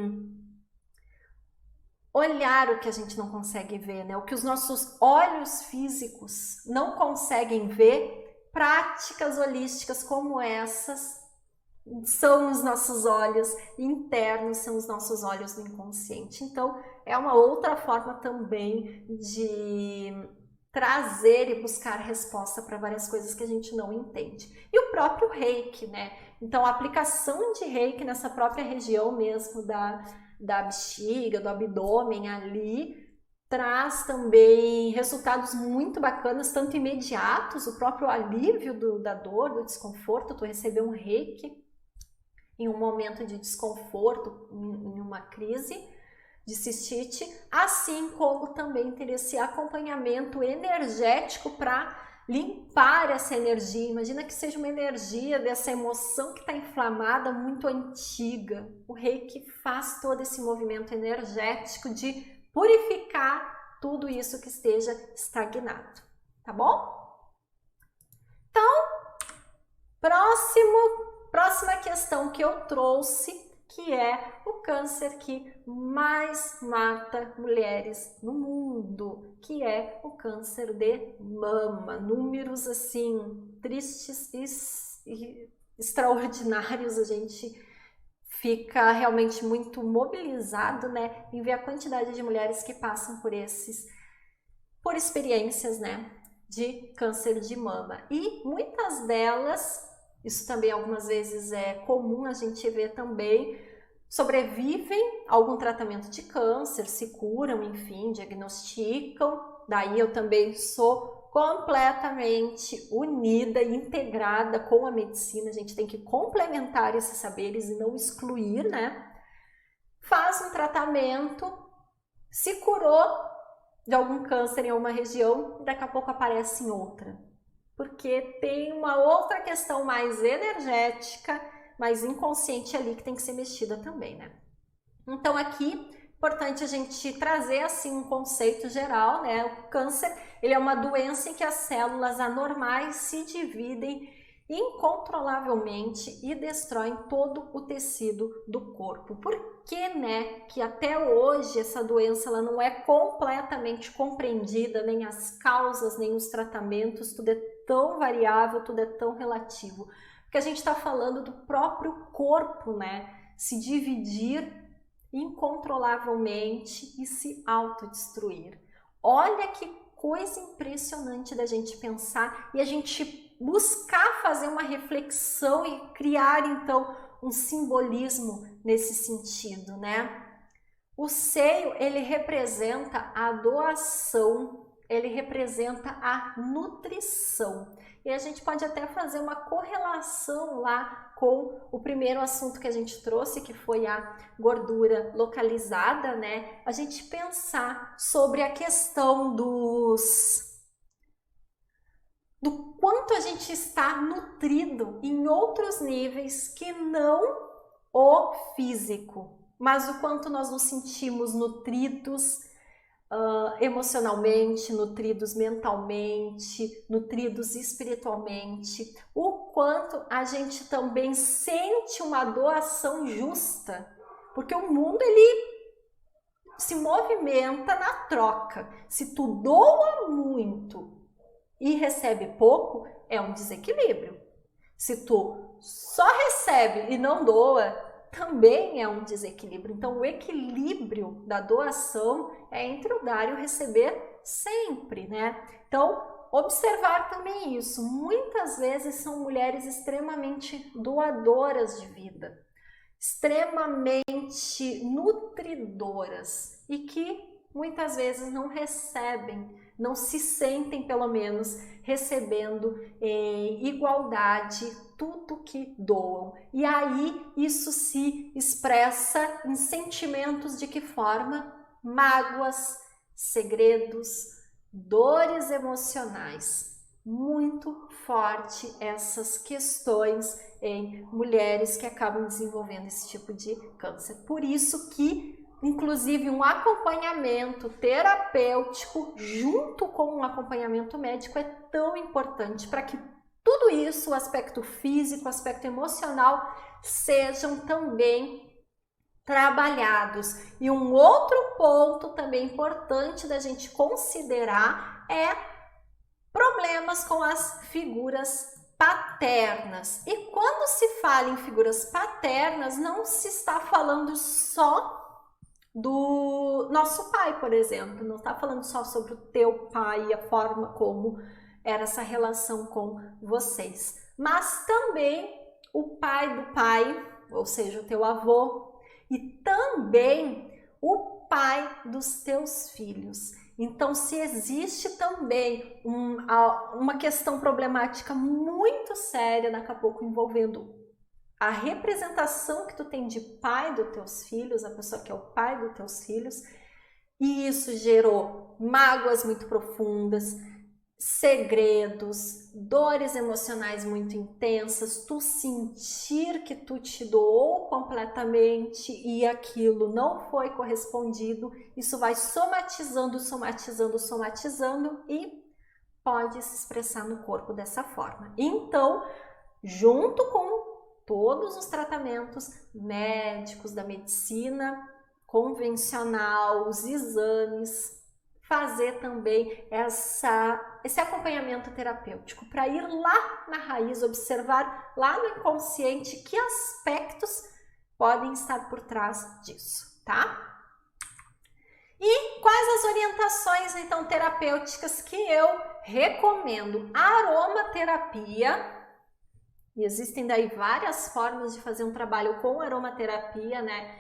olhar o que a gente não consegue ver, né? O que os nossos olhos físicos não conseguem ver, práticas holísticas como essas são os nossos olhos internos, são os nossos olhos do inconsciente. Então, é uma outra forma também de trazer e buscar resposta para várias coisas que a gente não entende. E o próprio reiki, né? Então, a aplicação de reiki nessa própria região mesmo da bexiga, do abdômen ali, traz também resultados muito bacanas, tanto imediatos, o próprio alívio da dor, do desconforto, tu receber um reiki em um momento de desconforto, em uma crise de cistite, assim como também ter esse acompanhamento energético para limpar essa energia. Imagina que seja uma energia dessa emoção que está inflamada, muito antiga. O reiki faz todo esse movimento energético de purificar tudo isso que esteja estagnado, tá bom? Então, próxima questão que eu trouxe, que é o câncer que mais mata mulheres no mundo, que é o câncer de mama. Números assim tristes e extraordinários, a gente fica realmente muito mobilizado, né, em ver a quantidade de mulheres que passam por experiências, né, de câncer de mama. E muitas delas, isso também algumas vezes é comum a gente ver também, sobrevivem a algum tratamento de câncer, se curam, enfim, diagnosticam. Daí eu também sou completamente unida e integrada com a medicina, a gente tem que complementar esses saberes e não excluir, né? Faz um tratamento, se curou de algum câncer em uma região, daqui a pouco aparece em outra. Porque tem uma outra questão mais energética, mais inconsciente ali que tem que ser mexida também, né? Então aqui, importante a gente trazer assim um conceito geral, né? O câncer, ele é uma doença em que as células anormais se dividem incontrolavelmente e destroem todo o tecido do corpo. Por que, né, que até hoje essa doença ela não é completamente compreendida, nem as causas, nem os tratamentos, tudo é tão variável, tudo é tão relativo? Porque a gente está falando do próprio corpo, né, se dividir incontrolavelmente e se autodestruir. Olha que coisa impressionante da gente pensar e a gente buscar fazer uma reflexão e criar então um simbolismo nesse sentido, né? O seio, ele representa a doação, ele representa a nutrição. E a gente pode até fazer uma correlação lá com o primeiro assunto que a gente trouxe, que foi a gordura localizada, né? A gente pensar sobre a questão do quanto a gente está nutrido em outros níveis que não o físico, mas o quanto nós nos sentimos nutridos emocionalmente, nutridos mentalmente, nutridos espiritualmente, o quanto a gente também sente uma doação justa, porque o mundo ele se movimenta na troca. Se tu doa muito e recebe pouco, é um desequilíbrio. Se tu só recebe e não doa, também é um desequilíbrio. Então, o equilíbrio da doação é entre o dar e o receber sempre, né? Então, observar também isso. Muitas vezes são mulheres extremamente doadoras de vida, extremamente nutridoras e que muitas vezes não recebem, não se sentem pelo menos recebendo em igualdade tudo que doam. E aí isso se expressa em sentimentos de que forma? Mágoas, segredos, dores emocionais. Muito forte essas questões em mulheres que acabam desenvolvendo esse tipo de câncer. Por isso que inclusive um acompanhamento terapêutico junto com um acompanhamento médico é tão importante para que tudo isso, o aspecto físico, o aspecto emocional, sejam também trabalhados. E um outro ponto também importante da gente considerar é problemas com as figuras paternas. E quando se fala em figuras paternas, não se está falando só do nosso pai, por exemplo, não está falando só sobre o teu pai e a forma como era essa relação com vocês, mas também o pai do pai, ou seja, o teu avô, e também o pai dos teus filhos. Então, se existe também uma questão problemática muito séria daqui a pouco envolvendo a representação que tu tem de pai dos teus filhos, a pessoa que é o pai dos teus filhos, e isso gerou mágoas muito profundas, segredos, dores emocionais muito intensas, tu sentir que tu te doou completamente e aquilo não foi correspondido, isso vai somatizando, somatizando, somatizando e pode se expressar no corpo dessa forma. Então, junto com todos os tratamentos médicos da medicina convencional, os exames, fazer também esse acompanhamento terapêutico para ir lá na raiz, observar lá no inconsciente que aspectos podem estar por trás disso, tá? E quais as orientações então terapêuticas que eu recomendo? A aromaterapia. E existem daí várias formas de fazer um trabalho com aromaterapia, né?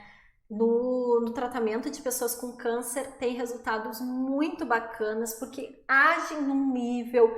No tratamento de pessoas com câncer tem resultados muito bacanas porque agem num nível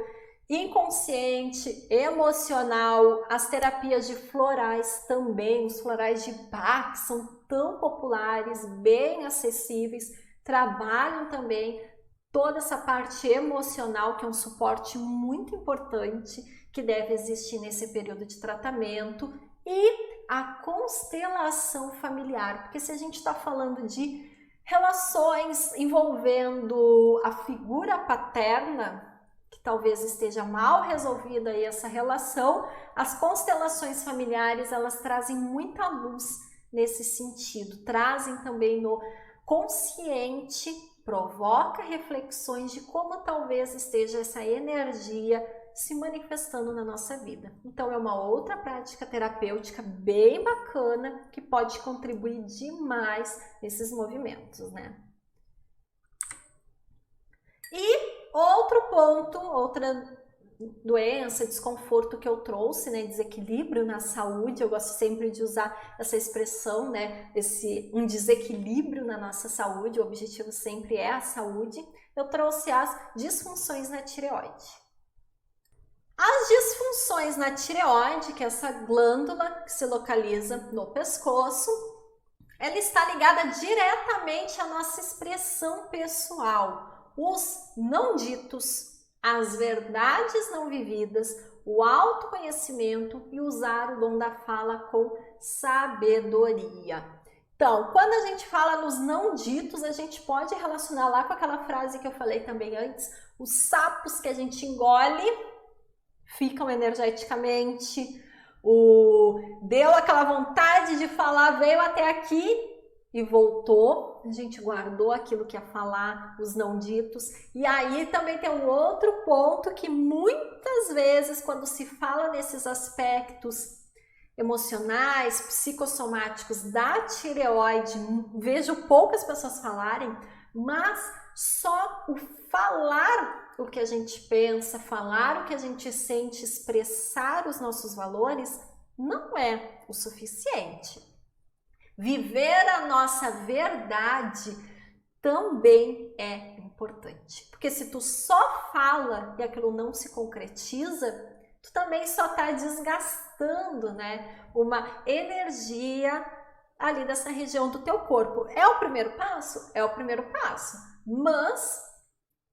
inconsciente, emocional. As terapias de florais também, os florais de Bach são tão populares, bem acessíveis, trabalham também toda essa parte emocional que é um suporte muito importante que deve existir nesse período de tratamento, e a constelação familiar, porque se a gente está falando de relações envolvendo a figura paterna, que talvez esteja mal resolvida aí essa relação, as constelações familiares elas trazem muita luz nesse sentido, trazem também no consciente, provoca reflexões de como talvez esteja essa energia se manifestando na nossa vida. Então é uma outra prática terapêutica bem bacana que pode contribuir demais nesses movimentos, né? E outro ponto, outra doença, desconforto que eu trouxe, né, desequilíbrio na saúde, eu gosto sempre de usar essa expressão, né, um desequilíbrio na nossa saúde, o objetivo sempre é a saúde. Eu trouxe as disfunções na tireoide. As disfunções na tireoide, que é essa glândula que se localiza no pescoço, ela está ligada diretamente à nossa expressão pessoal, os não ditos, as verdades não vividas, o autoconhecimento e usar o dom da fala com sabedoria. Então, quando a gente fala nos não ditos, a gente pode relacionar lá com aquela frase que eu falei também antes, os sapos que a gente engole ficam energeticamente, deu aquela vontade de falar, veio até aqui e voltou, a gente guardou aquilo que ia falar, os não ditos. E aí também tem um outro ponto que muitas vezes quando se fala nesses aspectos emocionais, psicossomáticos da tireoide, vejo poucas pessoas falarem, mas só o falar o que a gente pensa, falar o que a gente sente, expressar os nossos valores, não é o suficiente. Viver a nossa verdade também é importante, porque se tu só fala e aquilo não se concretiza, tu também só está desgastando, né, uma energia ali dessa região do teu corpo. É o primeiro passo? É o primeiro passo, mas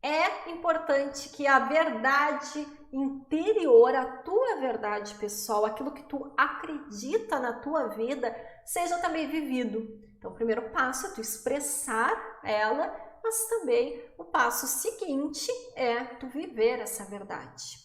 é importante que a verdade interior, a tua verdade pessoal, aquilo que tu acredita na tua vida, seja também vivido. Então, o primeiro passo é tu expressar ela, mas também o passo seguinte é tu viver essa verdade.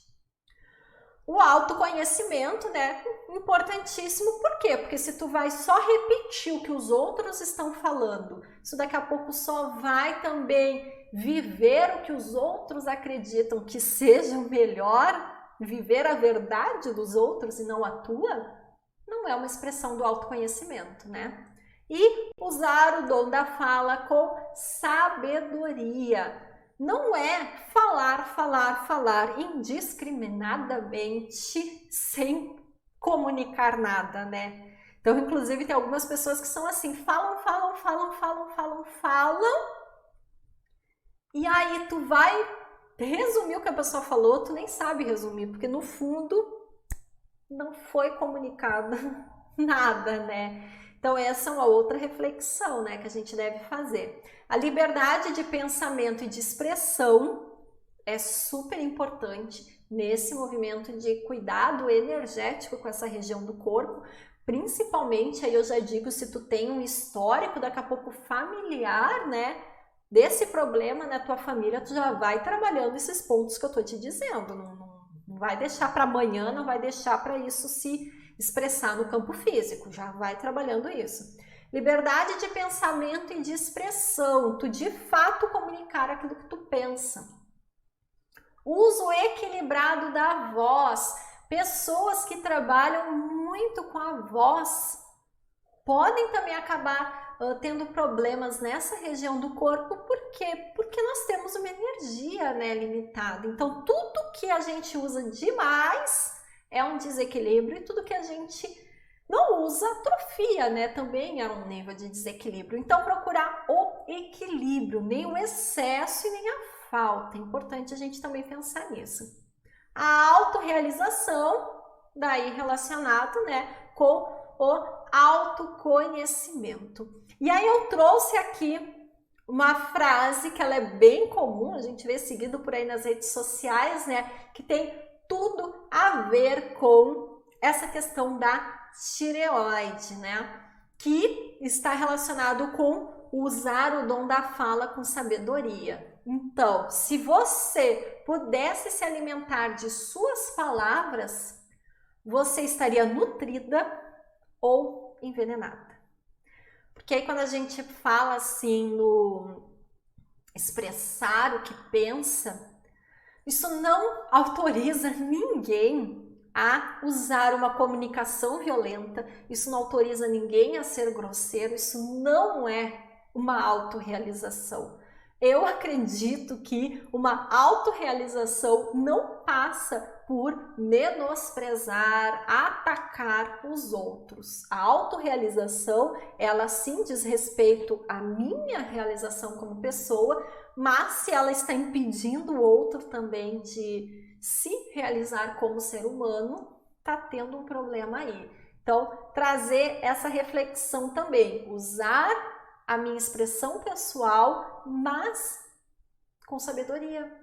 O autoconhecimento, né, importantíssimo, por quê? Porque se tu vai só repetir o que os outros estão falando, isso daqui a pouco só vai também viver o que os outros acreditam que seja o melhor, viver a verdade dos outros e não a tua, não é uma expressão do autoconhecimento, né? E usar o dom da fala com sabedoria. Não é falar indiscriminadamente sem comunicar nada, né? Então, inclusive, tem algumas pessoas que são assim, falam, e aí tu vai resumir o que a pessoa falou, tu nem sabe resumir, porque no fundo não foi comunicado nada, né? Então essa é uma outra reflexão, né, que a gente deve fazer. A liberdade de pensamento e de expressão é super importante nesse movimento de cuidado energético com essa região do corpo, principalmente, aí eu já digo, se tu tem um histórico daqui a pouco familiar, né, desse problema na tua família, tu já vai trabalhando esses pontos que eu tô te dizendo, não vai deixar para amanhã, não vai deixar para isso se expressar no campo físico, já vai trabalhando isso. Liberdade de pensamento e de expressão, tu de fato comunicar aquilo que tu pensa. Uso equilibrado da voz, pessoas que trabalham muito com a voz podem também acabar tendo problemas nessa região do corpo, por quê? Porque nós temos uma energia, né, limitada, então tudo que a gente usa demais é um desequilíbrio e tudo que a gente não usa atrofia, né? Também é um nível de desequilíbrio. Então, procurar o equilíbrio, nem o excesso e nem a falta. É importante a gente também pensar nisso. A autorrealização, daí relacionado, né, com o autoconhecimento. E aí eu trouxe aqui uma frase que ela é bem comum, a gente vê seguido por aí nas redes sociais, né, que tem tudo a ver com essa questão da tireoide, né? Que está relacionado com usar o dom da fala com sabedoria. Então, se você pudesse se alimentar de suas palavras, você estaria nutrida ou envenenada. Porque aí quando a gente fala assim no expressar o que pensa, Isso não autoriza ninguém a usar uma comunicação violenta, isso não autoriza ninguém a ser grosseiro, isso não é uma autorrealização. Eu acredito que uma autorrealização não passa por menosprezar, atacar os outros. A autorrealização, ela sim diz respeito à minha realização como pessoa, mas se ela está impedindo o outro também de se realizar como ser humano, está tendo um problema aí. Então, trazer essa reflexão também, usar a minha expressão pessoal, mas com sabedoria.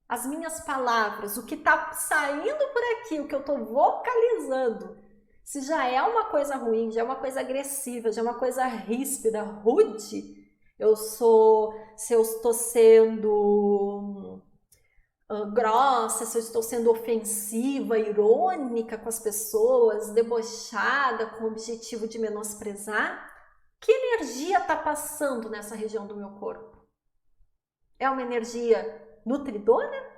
As minhas palavras, o que está saindo por aqui, o que eu estou vocalizando, se já é uma coisa ruim, já é uma coisa agressiva, já é uma coisa ríspida, rude, se eu estou sendo grossa, se eu estou sendo ofensiva, irônica com as pessoas, debochada, com o objetivo de menosprezar, que energia está passando nessa região do meu corpo? É uma energia nutridora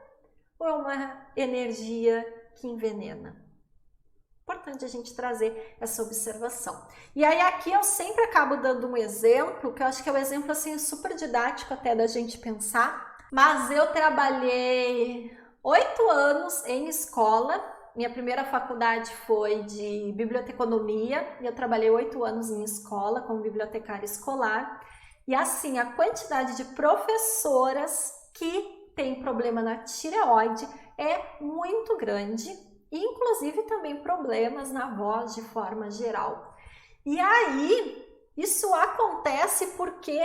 ou é uma energia que envenena? Importante a gente trazer essa observação. E aí aqui eu sempre acabo dando um exemplo, que eu acho que é um exemplo assim super didático até da gente pensar, mas eu trabalhei 8 anos em escola. Minha primeira faculdade foi de biblioteconomia e eu trabalhei 8 anos em escola como bibliotecária escolar. E assim, a quantidade de professoras que têm problema na tireoide é muito grande, e inclusive também problemas na voz de forma geral. E aí, isso acontece porque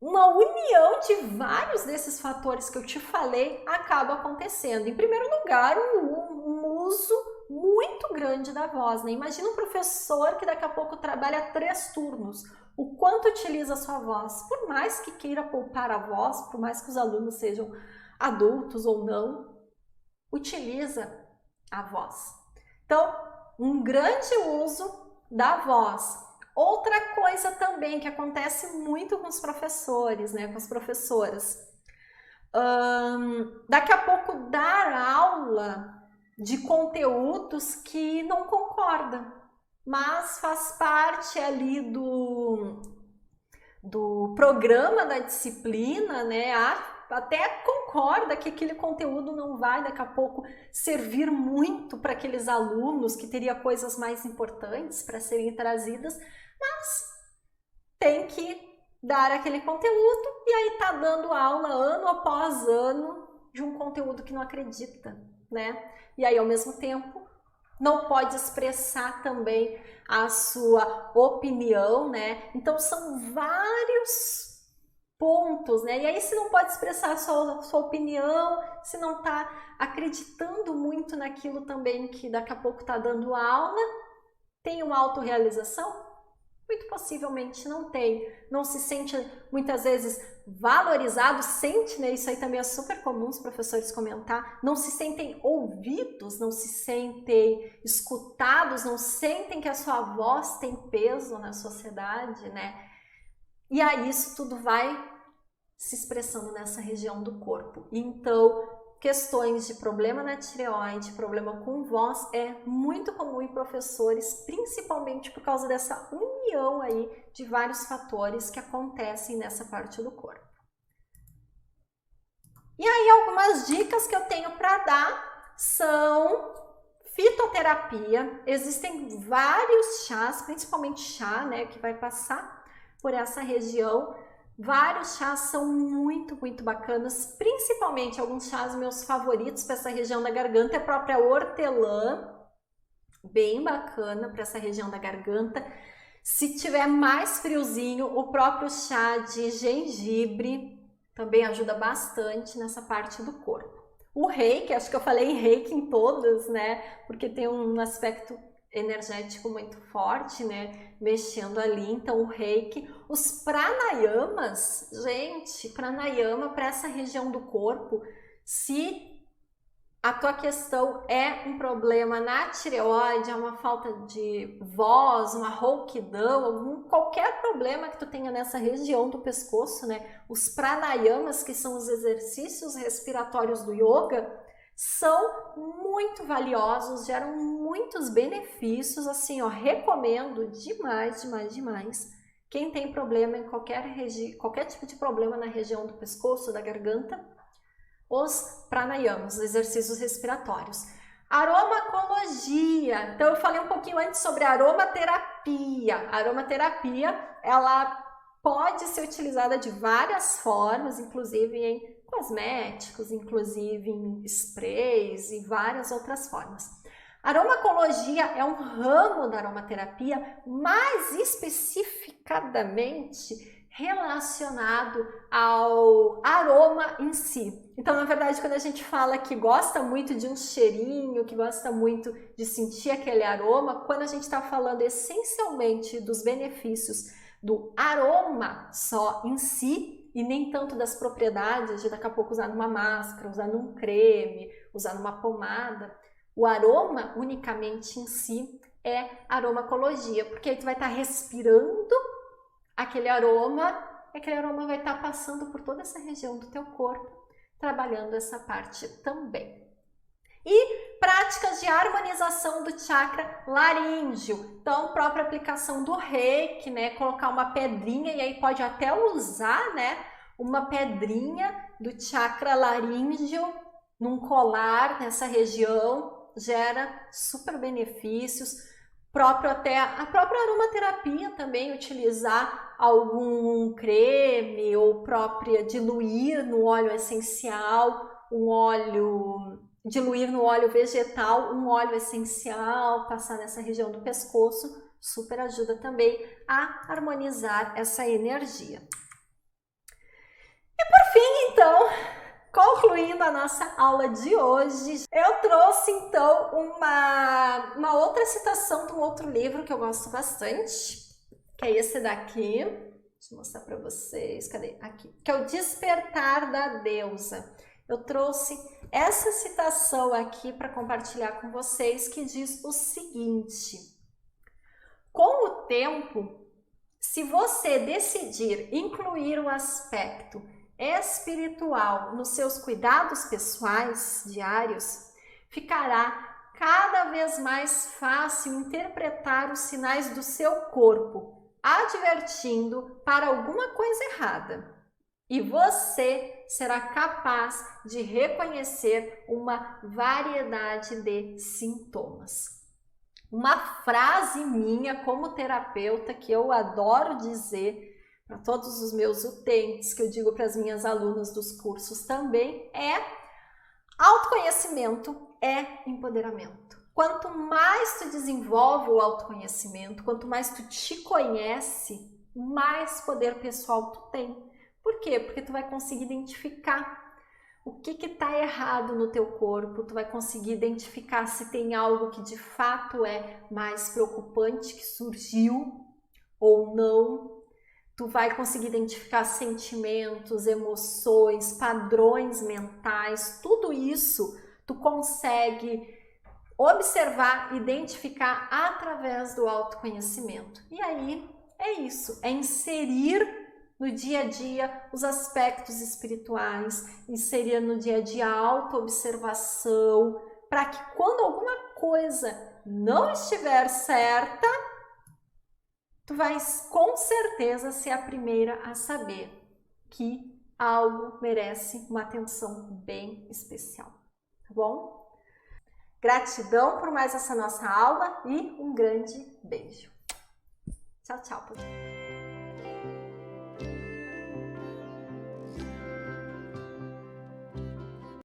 uma união de vários desses fatores que eu te falei acaba acontecendo. Em primeiro lugar, um uso muito grande da voz, né? Imagina um professor que daqui a pouco trabalha 3 turnos. O quanto utiliza a sua voz, por mais que queira poupar a voz, por mais que os alunos sejam adultos ou não, utiliza a voz. Então, um grande uso da voz. Outra coisa também que acontece muito com os professores, né, com as professoras. Daqui a pouco dar aula de conteúdos que não concorda, mas faz parte ali do programa da disciplina, né? Até concorda que aquele conteúdo não vai daqui a pouco servir muito para aqueles alunos, que teria coisas mais importantes para serem trazidas, mas tem que dar aquele conteúdo e aí tá dando aula ano após ano de um conteúdo que não acredita, né? E aí ao mesmo tempo não pode expressar também a sua opinião, né? Então são vários pontos, né? E aí se não pode expressar a sua opinião, se não tá acreditando muito naquilo também que daqui a pouco tá dando aula, tem uma autorrealização? Muito possivelmente não tem, não se sente muitas vezes valorizado, sente, né? Isso aí também é super comum os professores comentar, não se sentem ouvidos, não se sentem escutados, não sentem que a sua voz tem peso na sociedade, né? E aí isso tudo vai se expressando nessa região do corpo. Então, questões de problema na tireoide, problema com voz é muito comum em professores, principalmente por causa dessa união aí de vários fatores que acontecem nessa parte do corpo. E aí algumas dicas que eu tenho para dar são fitoterapia. Existem vários chás, principalmente chá, né, que vai passar por essa região. Vários chás são muito bacanas, principalmente alguns chás meus favoritos para essa região da garganta é a própria hortelã, bem bacana para essa região da garganta. Se tiver mais friozinho, o próprio chá de gengibre também ajuda bastante nessa parte do corpo. O reiki, acho que eu falei em reiki em todas, né? Porque tem um aspecto energético muito forte, né, mexendo ali, então o reiki, os pranayamas, gente, pranayama para essa região do corpo, se a tua questão é um problema na tireoide, é uma falta de voz, uma rouquidão, qualquer problema que tu tenha nessa região do pescoço, né? Os pranayamas, que são os exercícios respiratórios do yoga, são muito valiosos, geram muitos benefícios, assim, ó, recomendo demais, demais, demais. Quem tem problema em qualquer tipo de problema na região do pescoço, da garganta, os pranayamas, os exercícios respiratórios. Aromacologia. Então eu falei um pouquinho antes sobre aromaterapia. A aromaterapia, ela pode ser utilizada de várias formas, inclusive em cosméticos, inclusive em sprays e várias outras formas. Aromacologia é um ramo da aromaterapia, mais especificadamente relacionado ao aroma em si. Então, na verdade, quando a gente fala que gosta muito de um cheirinho, que gosta muito de sentir aquele aroma, quando a gente está falando essencialmente dos benefícios do aroma só em si, e nem tanto das propriedades de daqui a pouco usar numa máscara, usar num creme, usar numa pomada, o aroma unicamente em si é aromacologia, porque aí tu vai estar respirando aquele aroma vai estar passando por toda essa região do teu corpo, trabalhando essa parte também. E práticas de harmonização do chakra laríngeo. Então, própria aplicação do reiki, né? Colocar uma pedrinha, e aí pode até usar, né? Uma pedrinha do chakra laríngeo num colar nessa região, gera super benefícios. A própria aromaterapia também, utilizar algum creme ou diluir no óleo essencial, diluir no óleo vegetal, um óleo essencial, passar nessa região do pescoço, super ajuda também a harmonizar essa energia. E por fim, então, concluindo a nossa aula de hoje, eu trouxe então uma outra citação de um outro livro que eu gosto bastante, que é esse daqui. Deixa eu mostrar para vocês, cadê? Aqui, que é o Despertar da Deusa. Eu trouxe essa citação aqui para compartilhar com vocês, que diz o seguinte: com o tempo, se você decidir incluir o aspecto espiritual nos seus cuidados pessoais diários, ficará cada vez mais fácil interpretar os sinais do seu corpo, advertindo para alguma coisa errada. E você será capaz de reconhecer uma variedade de sintomas. Uma frase minha como terapeuta que eu adoro dizer para todos os meus utentes, que eu digo para as minhas alunas dos cursos também, é: autoconhecimento é empoderamento. Quanto mais tu desenvolve o autoconhecimento, quanto mais tu te conhece, mais poder pessoal tu tem. Por quê? Porque tu vai conseguir identificar o que está errado no teu corpo, tu vai conseguir identificar se tem algo que de fato é mais preocupante que surgiu ou não. Tu vai conseguir identificar sentimentos, emoções, padrões mentais, tudo isso tu consegue observar, identificar através do autoconhecimento. E aí é isso, é inserir no dia a dia os aspectos espirituais, inserir no dia a dia a autoobservação, para que quando alguma coisa não estiver certa, tu vais com certeza ser a primeira a saber que algo merece uma atenção bem especial, tá bom? Gratidão por mais essa nossa aula e um grande beijo. Tchau, tchau, pessoal.